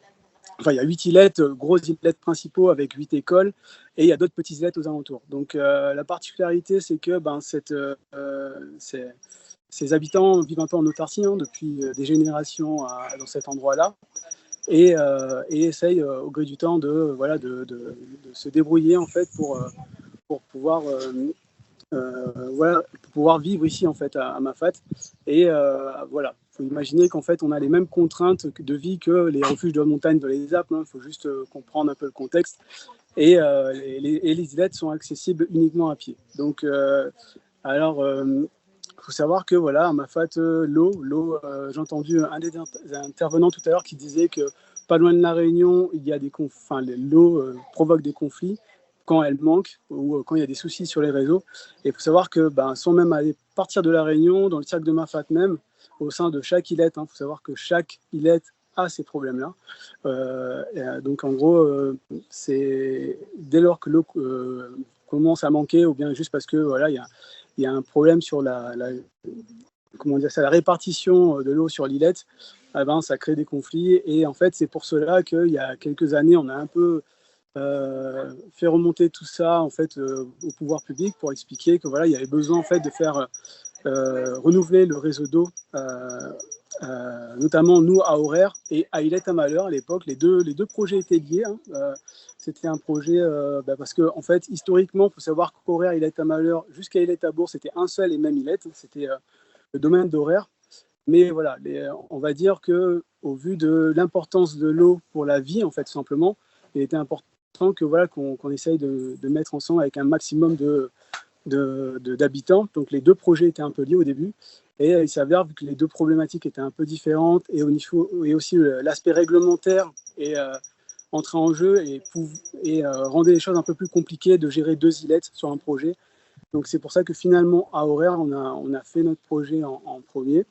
Enfin, il y a 8 ilettes, grosses ilettes principaux avec 8 écoles, et il y a d'autres petites ilettes aux alentours. Donc la particularité, c'est que ces habitants vivent un peu en autarcie depuis des générations dans cet endroit-là, et essayent au gré du temps de se débrouiller en fait pour pouvoir vivre ici en fait à Mafat. Et voilà, il faut imaginer qu'en fait on a les mêmes contraintes de vie que les refuges de montagne de les Alpes. Il faut juste comprendre un peu le contexte. Et les ilettes sont accessibles uniquement à pied. Donc faut savoir que voilà, à Mafat, l'eau, j'ai entendu un des intervenants tout à l'heure qui disait que pas loin de la Réunion, il y a l'eau provoque des conflits quand elle manque ou quand il y a des soucis sur les réseaux. Et il faut savoir que sans même aller partir de la Réunion, dans le cercle de Mafat même, au sein de chaque îlette, faut savoir que chaque îlette a ces problèmes-là. Donc en gros, c'est dès lors que l'eau commence à manquer, ou bien juste parce que voilà, il y a un problème sur la répartition de l'eau sur l'îlette, ça crée des conflits. Et en fait, c'est pour cela qu'il y a quelques années, on a un peu fait remonter tout ça en fait au pouvoir public pour expliquer que voilà, il y avait besoin en fait de faire renouveler le réseau d'eau, notamment nous à Horaire et à Illet-à-Malheur à l'époque. Les deux projets étaient liés. C'était un projet parce que en fait historiquement, il faut savoir qu'Horaire, Illet-à-Malheur jusqu'à Illet-à-Bourg, c'était un seul et même Illet, c'était le domaine d'Horaire. Mais voilà, on va dire que au vu de l'importance de l'eau pour la vie en fait tout simplement, il était important que voilà qu'on essaye de mettre ensemble avec un maximum d'habitants. Donc les deux projets étaient un peu liés au début, et il s'avère que les deux problématiques étaient un peu différentes, et aussi l'aspect réglementaire est entré en jeu et rendait les choses un peu plus compliquées de gérer deux ilettes sur un projet. Donc c'est pour ça que finalement à Horaire on a fait notre projet en premier.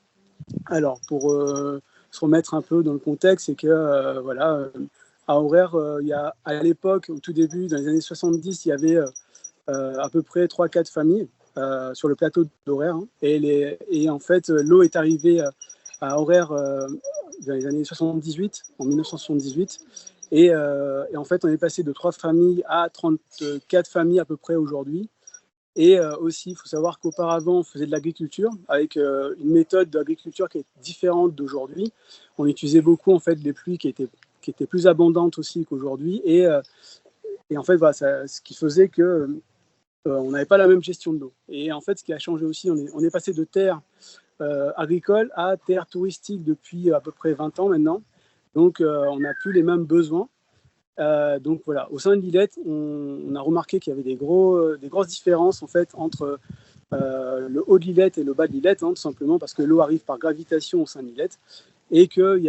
Alors pour se remettre un peu dans le contexte, c'est que à Horaire, à l'époque, au tout début, dans les années 70, il y avait à peu près 3-4 familles sur le plateau d'Horaire. Et en fait, l'eau est arrivée à Horaire dans les années 1978. Et en fait, on est passé de 3 familles à 34 familles à peu près aujourd'hui. Et aussi, il faut savoir qu'auparavant, on faisait de l'agriculture avec une méthode d'agriculture qui est différente d'aujourd'hui. On utilisait beaucoup en fait les pluies qui étaient plus abondantes aussi qu'aujourd'hui. Et en fait, voilà, ce qui faisait que on n'avait pas la même gestion de l'eau. Et en fait, ce qui a changé aussi, on est passé de terre agricole à terre touristique depuis à peu près 20 ans maintenant. Donc, on n'a plus les mêmes besoins. Donc voilà, au sein de l'îlette, on a remarqué qu'il y avait des grosses différences en fait entre le haut de l'îlette et le bas de l'îlette, tout simplement parce que l'eau arrive par gravitation au sein de l'îlette, et que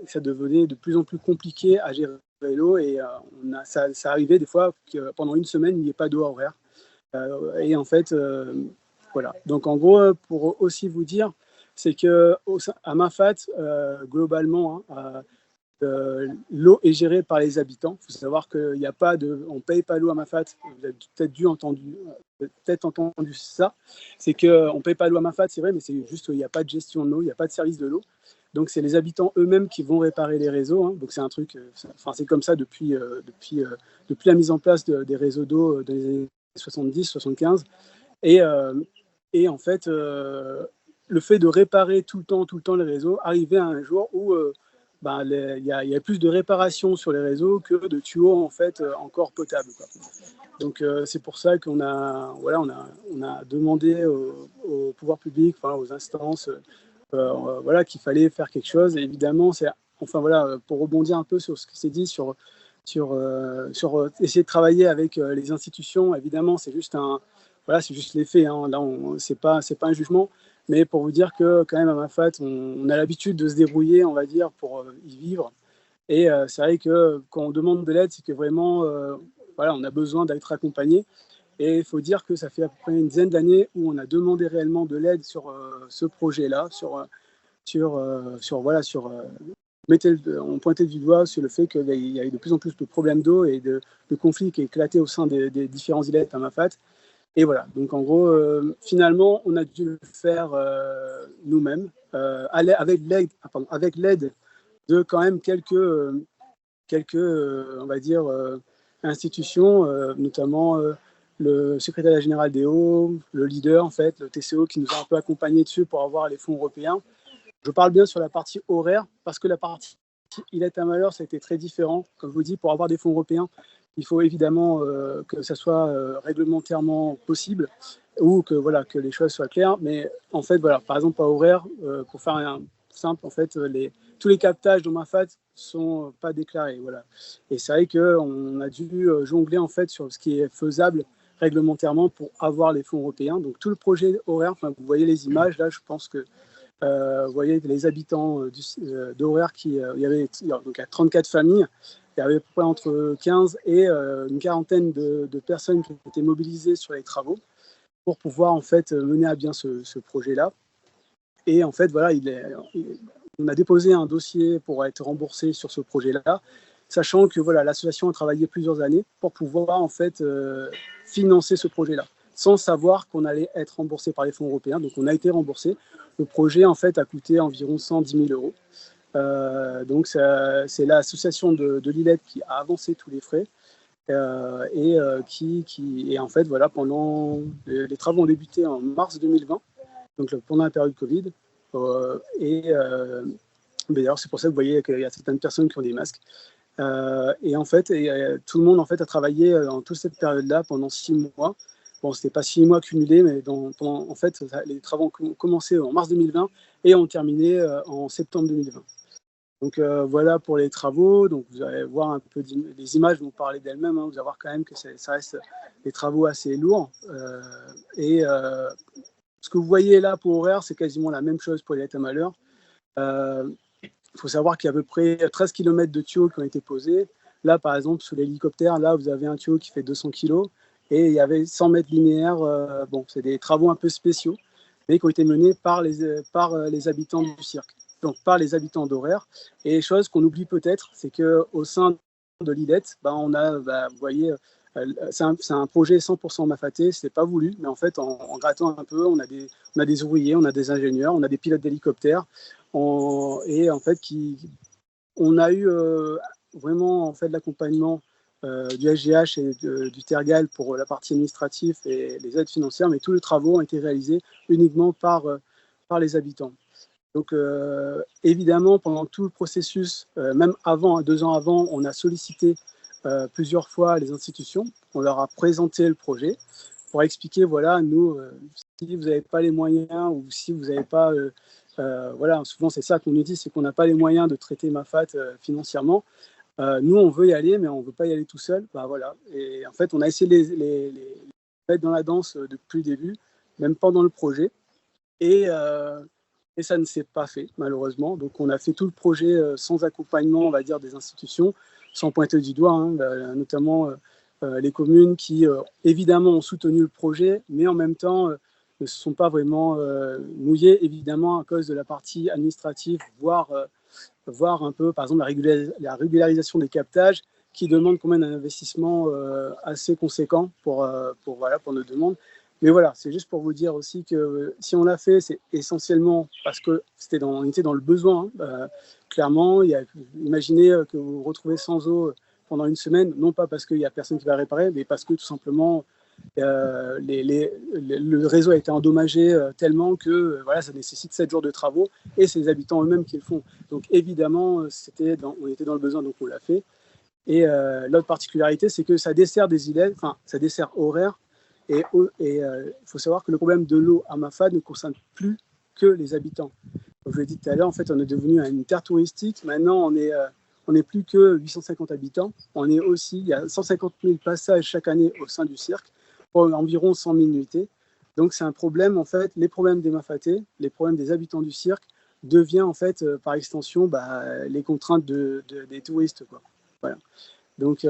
ça devenait de plus en plus compliqué à gérer l'eau, et ça arrivait des fois que pendant une semaine, il n'y ait pas d'eau à Horaire. Et en fait, voilà. Donc en gros, pour aussi vous dire, c'est qu'à Mafat, globalement, l'eau est gérée par les habitants. Il faut savoir qu'on ne paye pas l'eau à Mafat. Vous avez peut-être entendu ça. C'est qu'on ne paye pas l'eau à Mafat, c'est vrai, mais c'est juste qu'il n'y a pas de gestion de l'eau, il n'y a pas de service de l'eau. Donc c'est les habitants eux-mêmes qui vont réparer les réseaux. Donc c'est un truc, c'est comme ça depuis la mise en place des réseaux d'eau dans les années 70-75. Et en fait, le fait de réparer tout le temps les réseaux arrivait à un jour où il y a plus de réparations sur les réseaux que de tuyaux en fait encore potables, quoi. Donc c'est pour ça qu'on a demandé au pouvoir public, aux instances, qu'il fallait faire quelque chose. Et évidemment, pour rebondir un peu sur ce qui s'est dit sur essayer de travailler avec les institutions. Évidemment, c'est juste les faits. Là, c'est pas un jugement. Mais pour vous dire que quand même à Mafat, on a l'habitude de se débrouiller, on va dire, pour y vivre. Et c'est vrai que quand on demande de l'aide, c'est que vraiment, on a besoin d'être accompagné. Et il faut dire que ça fait à peu près une dizaine d'années où on a demandé réellement de l'aide sur ce projet-là, on pointait du doigt sur le fait qu'il y avait de plus en plus de problèmes d'eau et de conflits qui éclataient au sein des différents îlets à Mafat. Et voilà, donc en gros, finalement, on a dû le faire nous-mêmes, avec l'aide de quand même quelques on va dire, institutions, notamment le secrétariat général des Eaux, le leader, en fait, le TCO, qui nous a un peu accompagnés dessus pour avoir les fonds européens. Je parle bien sur la partie horaire, parce que la partie Ilette à Malheur, ça a été très différent. Comme je vous dis, pour avoir des fonds européens, il faut évidemment que ça soit réglementairement possible, ou que, voilà, que les choses soient claires. Mais en fait, voilà, par exemple, à horaire, pour faire un simple, en fait, tous les captages dans Mafat sont pas déclarés. Voilà. Et c'est vrai qu'on a dû jongler en fait, sur ce qui est faisable réglementairement pour avoir les fonds européens. Donc tout le projet horaire, vous voyez les images, là je pense que vous voyez les habitants d'horaire il y avait donc à 34 familles, il y avait à peu près entre 15 et une quarantaine de personnes qui ont été mobilisées sur les travaux pour pouvoir en fait mener à bien ce projet-là. Et en fait, voilà, on a déposé un dossier pour être remboursé sur ce projet-là, sachant que voilà, l'association a travaillé plusieurs années pour pouvoir en fait financer ce projet-là, sans savoir qu'on allait être remboursé par les fonds européens. Donc on a été remboursé. Le projet en fait a coûté environ 110 000 €. Donc c'est l'association de l'Ilette qui a avancé tous les frais et en fait voilà, pendant les travaux ont débuté en mars 2020, donc pendant la période Covid. D'ailleurs, c'est pour ça que vous voyez qu'il y a certaines personnes qui ont des masques. Et en fait, tout le monde en fait a travaillé dans toute cette période-là pendant 6 mois. Bon, c'était pas 6 mois cumulés, mais en fait, les travaux ont commencé en mars 2020 et ont terminé en septembre 2020. Donc voilà pour les travaux. Donc vous allez voir un peu les images vont parler d'elles-mêmes. Vous allez voir quand même que ça reste des travaux assez lourds. Ce que vous voyez là pour horaire, c'est quasiment la même chose pour Ilette à Malheur. Il faut savoir qu'il y a à peu près 13 km de tuyaux qui ont été posés. Là, par exemple, sous l'hélicoptère, là, vous avez un tuyau qui fait 200 kg et il y avait 100 mètres linéaires. Bon, c'est des travaux un peu spéciaux, mais qui ont été menés par les habitants du cirque, donc par les habitants d'horaire. Et chose qu'on oublie peut-être, c'est qu'au sein de l'Ilette, on a, vous voyez, c'est un projet 100% mafaté, c'est pas voulu, mais en fait, en grattant un peu, on a des ouvriers, on a des ingénieurs, on a des pilotes d'hélicoptères, et en fait, on a eu vraiment en fait l'accompagnement du SGH et du Tergal pour la partie administrative et les aides financières, mais tous les travaux ont été réalisés uniquement par les habitants. Donc évidemment, pendant tout le processus, même avant, 2 ans avant, on a sollicité plusieurs fois les institutions. On leur a présenté le projet pour expliquer, voilà, nous, si vous n'avez pas les moyens ou si vous n'avez pas, voilà, souvent c'est ça qu'on nous dit, c'est qu'on n'a pas les moyens de traiter Mafat financièrement. Nous, on veut y aller, mais on ne veut pas y aller tout seul. Voilà. Et en fait, on a essayé de les mettre dans la danse depuis le début, même pendant le projet. Et ça ne s'est pas fait, malheureusement. Donc, on a fait tout le projet sans accompagnement, on va dire, des institutions, sans pointer du doigt, notamment les communes qui, évidemment, ont soutenu le projet, mais en même temps, ne se sont pas vraiment mouillées, évidemment, à cause de la partie administrative, voire un peu, par exemple, la régularisation des captages, qui demande quand même un investissement assez conséquent pour nos demandes. Mais voilà, c'est juste pour vous dire aussi que si on l'a fait, c'est essentiellement parce qu'on était dans le besoin. Clairement, imaginez que vous vous retrouvez sans eau pendant une semaine, non pas parce qu'il n'y a personne qui va réparer, mais parce que tout simplement, le réseau a été endommagé tellement que voilà, ça nécessite 7 jours de travaux et c'est les habitants eux-mêmes qui le font. Donc évidemment, on était dans le besoin, donc on l'a fait. Et l'autre particularité, c'est que ça dessert des îlets, enfin ça dessert horaire. Et faut savoir que le problème de l'eau à Mafat ne concerne plus que les habitants. Comme je l'ai dit tout à l'heure, en fait, on est devenu une terre touristique. Maintenant, on n'est plus que 850 habitants. Il y a 150 000 passages chaque année au sein du cirque, pour environ 100 000 nuitées. Donc, c'est un problème, en fait, les problèmes des Mafatais, les problèmes des habitants du cirque, devient, en fait, par extension, les contraintes des touristes, quoi. Voilà. Donc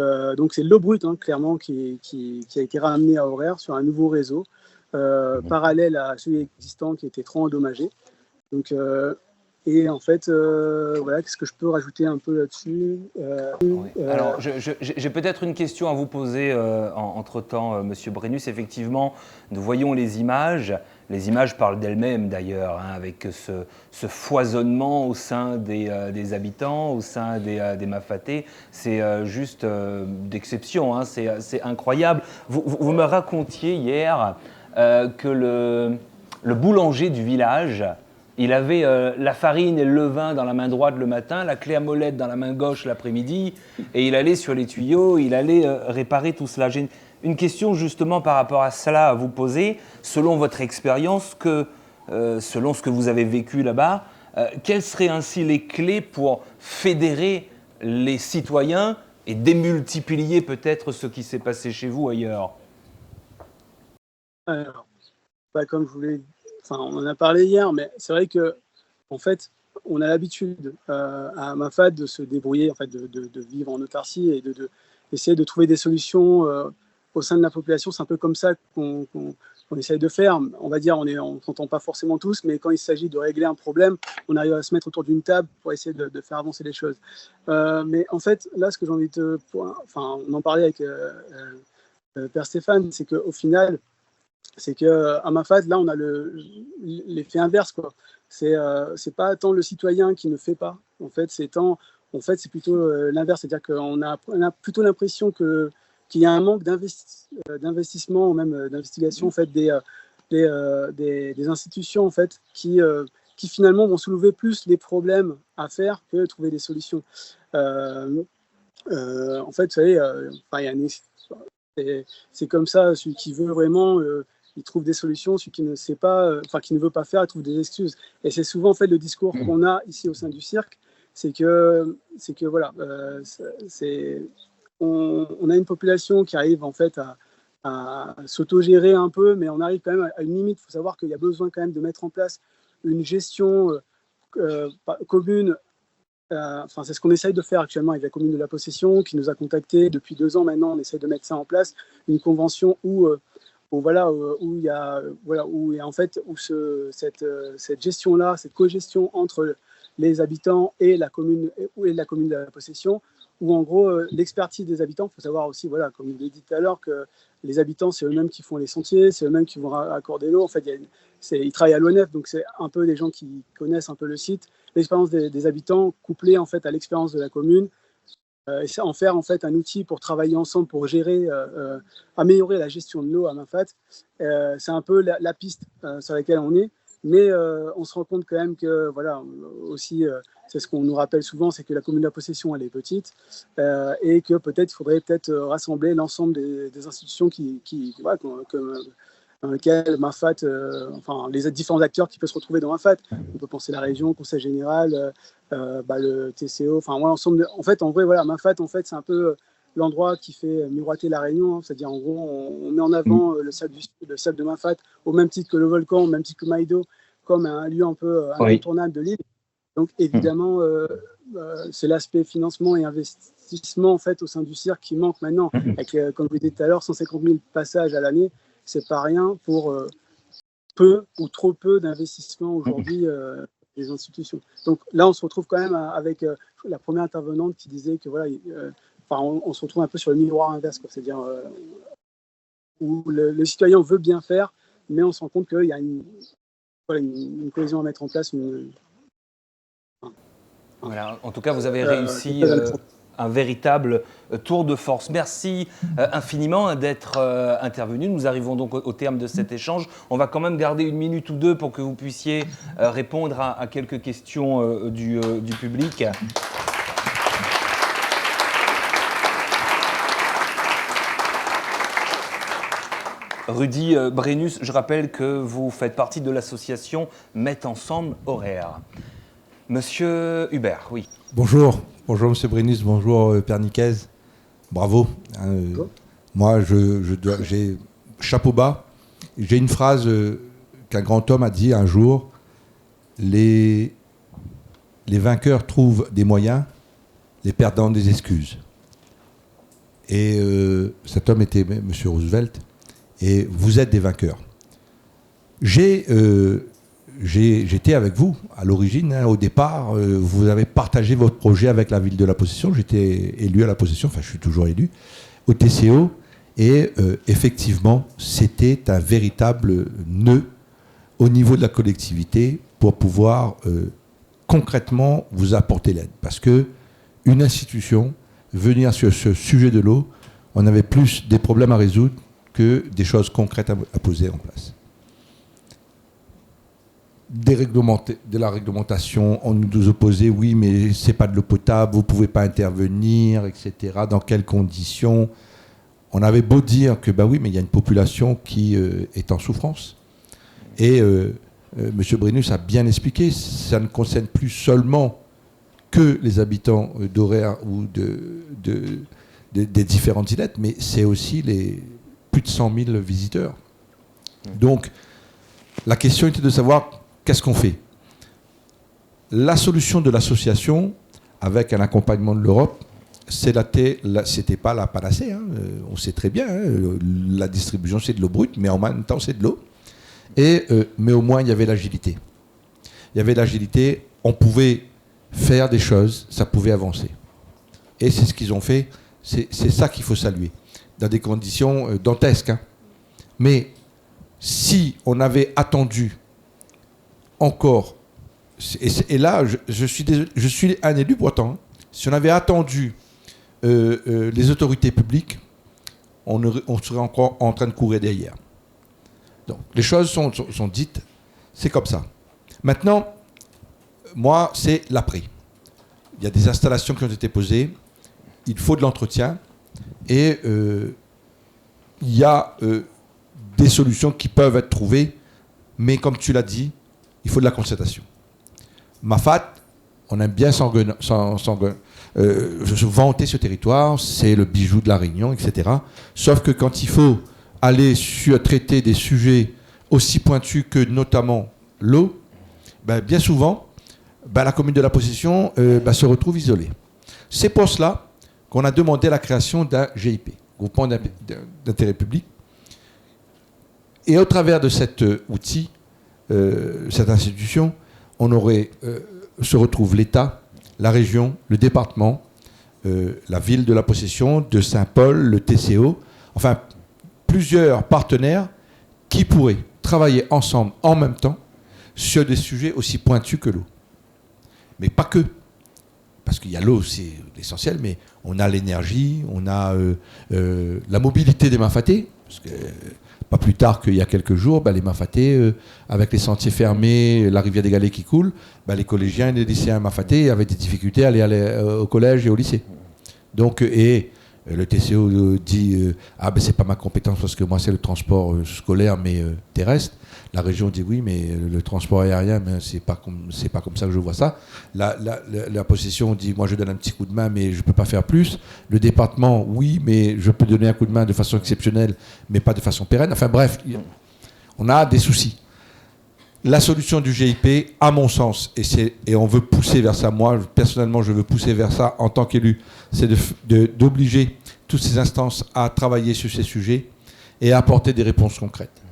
c'est l'eau brute, hein, clairement, qui a été ramenée à horaire sur un nouveau réseau, parallèle à celui existant qui était trop endommagé. Donc, et en fait, voilà, qu'est-ce que je peux rajouter un peu là-dessus Alors, j'ai peut-être une question à vous poser entre-temps, Monsieur Brennus. Effectivement, nous voyons les images. Les images parlent d'elles-mêmes d'ailleurs, hein, avec ce foisonnement au sein des habitants, au sein des Mafatais. C'est juste d'exception, hein, c'est incroyable. Vous me racontiez hier que le boulanger du village, il avait la farine et le levain dans la main droite le matin, la clé à molette dans la main gauche l'après-midi, et il allait sur les tuyaux, il allait réparer tout cela. J'ai une question justement par rapport à cela à vous poser. Selon votre expérience, selon ce que vous avez vécu là-bas, quelles seraient ainsi les clés pour fédérer les citoyens et démultiplier peut-être ce qui s'est passé chez vous ailleurs? Alors, comme je voulais, on en a parlé hier, mais c'est vrai que en fait, on a l'habitude à Mafat de se débrouiller, en fait, de vivre en autarcie et d'essayer de trouver des solutions au sein de la population. C'est un peu comme ça qu'on essaye de faire. On va dire, on ne s'entend pas forcément tous, mais quand il s'agit de régler un problème, on arrive à se mettre autour d'une table pour essayer de faire avancer les choses. Mais en fait, là, ce que j'ai envie de... on en parlait avec Père Stéphane, c'est qu'au final, c'est qu'à Mafat, là, on a l'effet inverse, quoi. C'est pas tant le citoyen qui ne fait pas. En fait, c'est plutôt l'inverse. C'est-à-dire qu'on a plutôt l'impression qu'il y a un manque d'investissement ou même d'investigation en fait, des institutions en fait, qui finalement vont soulever plus les problèmes à faire que trouver des solutions. En fait, vous savez, c'est comme ça, celui qui veut vraiment, il trouve des solutions, celui qui ne sait pas, qui ne veut pas faire, il trouve des excuses. Et c'est souvent en fait le discours qu'on a ici au sein du cirque, c'est que voilà, on a une population qui arrive en fait à s'autogérer un peu, mais on arrive quand même à une limite. Il faut savoir qu'il y a besoin quand même de mettre en place une gestion commune. C'est ce qu'on essaye de faire actuellement avec la commune de la Possession, qui nous a contactés depuis 2 ans maintenant. On essaye de mettre ça en place, une convention où cette gestion-là, cette cogestion entre les habitants et la commune de la Possession, où en gros l'expertise des habitants, il faut savoir aussi, voilà, comme je l'ai dit tout à l'heure, que les habitants, c'est eux-mêmes qui font les sentiers, c'est eux-mêmes qui vont raccorder l'eau. En fait, ils travaillent à l'ONF, donc c'est un peu des gens qui connaissent un peu le site. L'expérience des habitants couplée en fait à l'expérience de la commune, et en faire en fait un outil pour travailler ensemble, pour gérer, améliorer la gestion de l'eau à Mafat. C'est un peu la piste sur laquelle on est. Mais on se rend compte quand même que, voilà, aussi, c'est ce qu'on nous rappelle souvent, c'est que la commune de la Possession, elle est petite, et que peut-être il faudrait rassembler l'ensemble des institutions dans lesquelles Mafat, les différents acteurs qui peuvent se retrouver dans Mafat. On peut penser à la région, le conseil général, le TCO, l'ensemble. En vrai, voilà, Mafat, en fait, c'est un peu l'endroit qui fait miroiter la Réunion, hein. C'est-à-dire, en gros, on met en avant le sable de Mafat, au même titre que le volcan, au même titre que Maïdo, comme un lieu un peu incontournable de l'île. Donc, évidemment, c'est l'aspect financement et investissement en fait, au sein du cirque qui manque maintenant. Avec, comme vous dites tout à l'heure, 150 000 passages à l'année, c'est pas rien pour peu ou trop peu d'investissement aujourd'hui des institutions. Donc là, on se retrouve quand même avec la première intervenante qui disait que voilà, on se retrouve un peu sur le miroir inverse, c'est-à-dire où le citoyen veut bien faire, mais on se rend compte qu'il y a une cohésion à mettre en place. Voilà, en tout cas, vous avez réussi un véritable tour de force. Merci infiniment d'être intervenu. Nous arrivons donc au terme de cet échange. On va quand même garder 1 minute ou 2 pour que vous puissiez répondre à quelques questions du public. Rudy Brennus, je rappelle que vous faites partie de l'association Mettre Ensemble Horaire. Monsieur Hubert, oui. Bonjour Monsieur Brennus, bonjour Père Nicaise. Bravo. Moi, j'ai chapeau bas. J'ai une phrase qu'un grand homme a dit un jour. Les vainqueurs trouvent des moyens, les perdants des excuses. Et cet homme était M. Roosevelt. Et vous êtes des vainqueurs. J'étais avec vous à l'origine, hein, au départ. Vous avez partagé votre projet avec la ville de la Possession. J'étais élu à la Possession, enfin je suis toujours élu, au TCO. Et effectivement, c'était un véritable nœud au niveau de la collectivité pour pouvoir concrètement vous apporter l'aide. Parce que une institution, venir sur ce sujet de l'eau, on avait plus des problèmes à résoudre que des choses concrètes à poser en place. De la réglementation, on nous opposait, oui, mais c'est pas de l'eau potable, vous ne pouvez pas intervenir, etc. Dans quelles conditions? On avait beau dire que, bah oui, mais il y a une population qui est en souffrance. Et M. Brennus a bien expliqué, ça ne concerne plus seulement que les habitants d'Aurère ou des différentes îlettes, mais c'est aussi les plus de 100 000 visiteurs. Donc, la question était de savoir qu'est-ce qu'on fait. La solution de l'association, avec un accompagnement de l'Europe, c'était pas la panacée. Hein. On sait très bien, hein, la distribution c'est de l'eau brute, mais en même temps c'est de l'eau. Mais au moins il y avait l'agilité. Il y avait l'agilité, on pouvait faire des choses, ça pouvait avancer. Et c'est ce qu'ils ont fait, c'est ça qu'il faut saluer, dans des conditions dantesques. Hein. Mais si on avait attendu encore, et là je suis un élu breton, hein. Si on avait attendu les autorités publiques, on serait encore en train de courir derrière. Donc les choses sont dites, c'est comme ça. Maintenant, moi, c'est l'après. Il y a des installations qui ont été posées, il faut de l'entretien, et il y a des solutions qui peuvent être trouvées, mais comme tu l'as dit, il faut de la concertation. Mafat, on aime bien vanter ce territoire, c'est le bijou de la Réunion, etc. Sauf que quand il faut aller traiter des sujets aussi pointus que notamment l'eau, ben, bien souvent, ben, la commune de la Possession se retrouve isolée. C'est pour cela qu'on a demandé la création d'un GIP, groupement d'intérêt public. Et au travers de cet outil, cette institution, se retrouve l'État, la région, le département, la ville de la Possession, de Saint-Paul, le TCO, enfin plusieurs partenaires qui pourraient travailler ensemble en même temps sur des sujets aussi pointus que l'eau. Mais pas que. Parce qu'il y a l'eau, c'est l'essentiel, mais on a l'énergie, on a la mobilité des Mafatés, parce que pas plus tard qu'il y a quelques jours, les Mafatés, avec les sentiers fermés, la rivière des Galets qui coule, les collégiens et les lycéens Mafatés avaient des difficultés à aller au collège et au lycée. Donc, le TCO dit c'est pas ma compétence parce que moi c'est le transport scolaire mais terrestre. La région dit oui, mais le transport aérien, c'est pas comme ça que je vois ça. La Possession dit moi je donne un petit coup de main mais je peux pas faire plus. Le département oui, mais je peux donner un coup de main de façon exceptionnelle mais pas de façon pérenne. Enfin bref, on a des soucis. La solution du GIP, à mon sens, et on veut pousser vers ça, moi personnellement je veux pousser vers ça en tant qu'élu, c'est d'obliger toutes ces instances à travailler sur ces sujets et à apporter des réponses concrètes.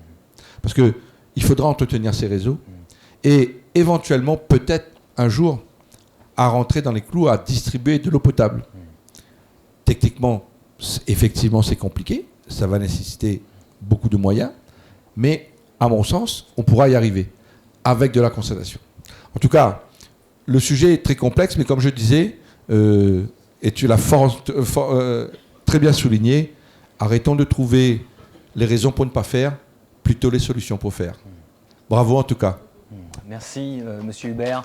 Parce qu'il faudra entretenir ces réseaux et éventuellement, peut-être un jour, à rentrer dans les clous, à distribuer de l'eau potable. Techniquement, effectivement, c'est compliqué, ça va nécessiter beaucoup de moyens, mais à mon sens, on pourra y arriver avec de la concertation. En tout cas, le sujet est très complexe, mais comme je disais, et tu l'as très bien souligné, arrêtons de trouver les raisons pour ne pas faire, plutôt les solutions pour faire. Bravo en tout cas. Merci Monsieur Hubert.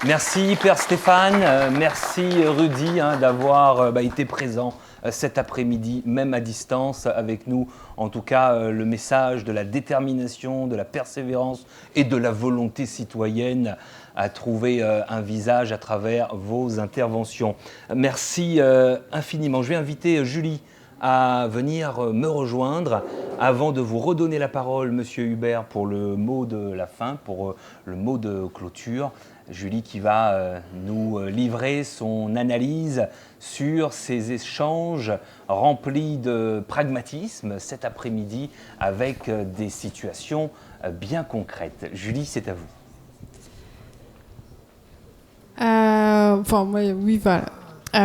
Merci Père Stéphane, merci Rudy d'avoir été présent cet après-midi, même à distance avec nous. En tout cas, le message de la détermination, de la persévérance et de la volonté citoyenne à trouver un visage à travers vos interventions. Merci infiniment. Je vais inviter Julie à venir me rejoindre avant de vous redonner la parole, Monsieur Hubert, pour le mot de la fin, pour le mot de clôture. Julie qui va nous livrer son analyse sur ces échanges remplis de pragmatisme cet après-midi avec des situations bien concrètes. Julie, c'est à vous. Oui, voilà.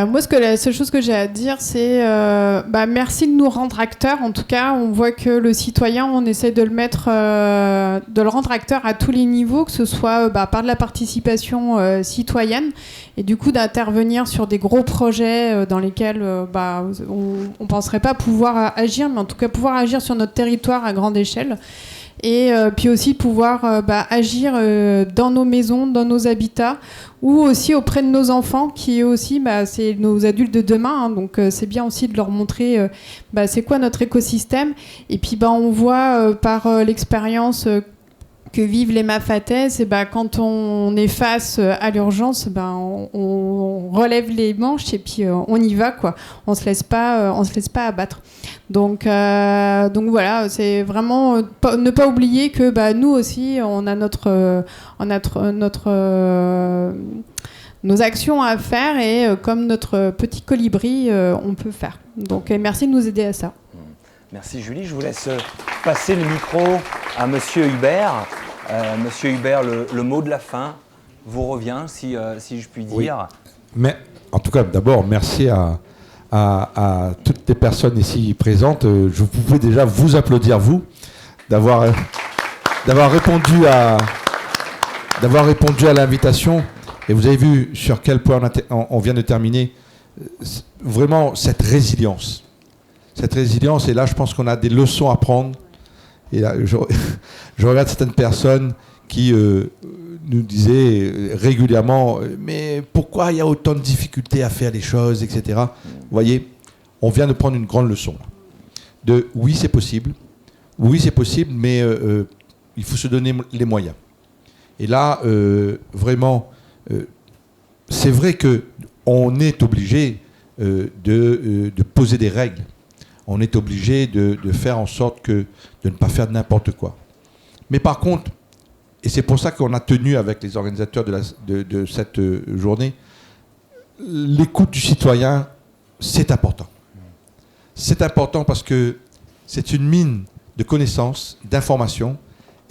Moi, la seule chose que j'ai à dire, c'est merci de nous rendre acteurs. En tout cas, on voit que le citoyen, on essaie de le rendre acteur à tous les niveaux, que ce soit par de la participation citoyenne, et du coup d'intervenir sur des gros projets dans lesquels on penserait pas pouvoir agir, mais en tout cas pouvoir agir sur notre territoire à grande échelle. Et puis aussi pouvoir agir dans nos maisons, dans nos habitats, ou aussi auprès de nos enfants, qui aussi, c'est nos adultes de demain, hein, donc c'est bien aussi de leur montrer c'est quoi notre écosystème. Et puis on voit par l'expérience que vivent les Mafathèses, quand on est face à l'urgence, on relève les manches et puis on y va, quoi. On se laisse pas abattre. Donc voilà, c'est vraiment ne pas oublier que nous aussi on a nos actions à faire, et comme notre petit colibri, on peut faire. Donc merci de nous aider à ça. Merci Julie. Je vous laisse passer le micro à Monsieur Hubert. Monsieur Hubert, le mot de la fin vous revient, si je puis dire. Oui. Mais en tout cas, d'abord, merci à toutes les personnes ici présentes. Je pouvais déjà vous applaudir, vous, d'avoir répondu à l'invitation. Et vous avez vu sur quel point on vient de terminer. Vraiment, cette résilience. Et là, je pense qu'on a des leçons à prendre. Et là, je regarde certaines personnes qui nous disaient régulièrement « Mais pourquoi il y a autant de difficultés à faire les choses, etc. » Vous voyez, on vient de prendre une grande leçon. Oui, c'est possible, mais il faut se donner les moyens. Et là, vraiment, c'est vrai qu'on est obligé de poser des règles. On est obligé de faire en sorte de ne pas faire n'importe quoi. Mais par contre, et c'est pour ça qu'on a tenu avec les organisateurs de cette journée, l'écoute du citoyen, c'est important. C'est important parce que c'est une mine de connaissances, d'informations,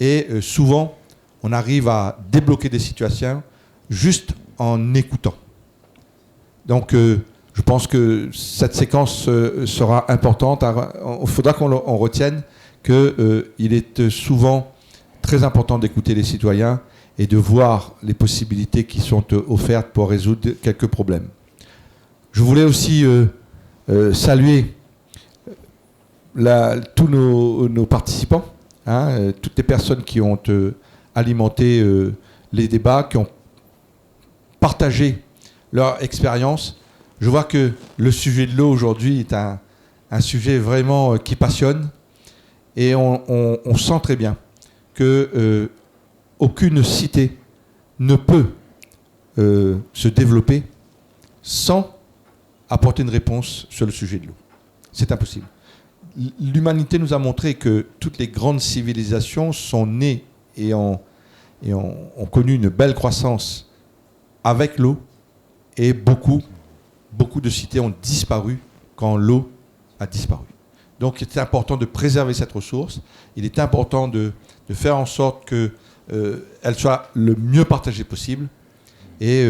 et souvent, on arrive à débloquer des situations juste en écoutant. Donc, je pense que cette séquence sera importante. Il faudra qu'on retienne qu'il est souvent très important d'écouter les citoyens et de voir les possibilités qui sont offertes pour résoudre quelques problèmes. Je voulais aussi saluer tous nos participants, toutes les personnes qui ont alimenté les débats, qui ont partagé leur expérience. Je vois que le sujet de l'eau aujourd'hui est un sujet vraiment qui passionne, et on sent très bien qu'aucune cité ne peut se développer sans apporter une réponse sur le sujet de l'eau. C'est impossible. L'humanité nous a montré que toutes les grandes civilisations sont nées et ont connu une belle croissance avec l'eau, et beaucoup de cités ont disparu quand l'eau a disparu. Donc il est important de préserver cette ressource. Il est important de faire en sorte qu'elle soit le mieux partagée possible. Et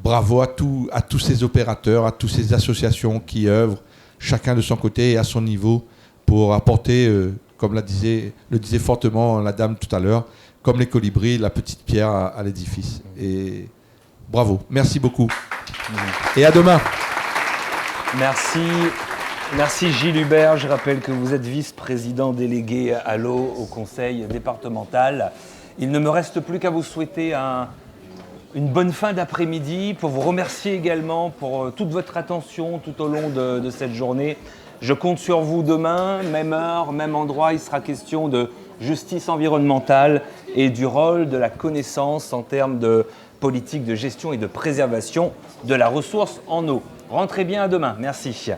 bravo à tous ces opérateurs, à toutes ces associations qui œuvrent, chacun de son côté et à son niveau, pour apporter, comme le disait fortement la dame tout à l'heure, comme les colibris, la petite pierre à l'édifice. Et bravo, merci beaucoup. Et à demain. Merci Gilles Hubert. Je rappelle que vous êtes vice-président délégué à l'eau au conseil départemental. Il ne me reste plus qu'à vous souhaiter une bonne fin d'après-midi, pour vous remercier également pour toute votre attention tout au long de cette journée. Je compte sur vous demain, même heure, même endroit. Il sera question de justice environnementale et du rôle de la connaissance en termes de politique de gestion et de préservation de la ressource en eau. Rentrez bien à demain. Merci.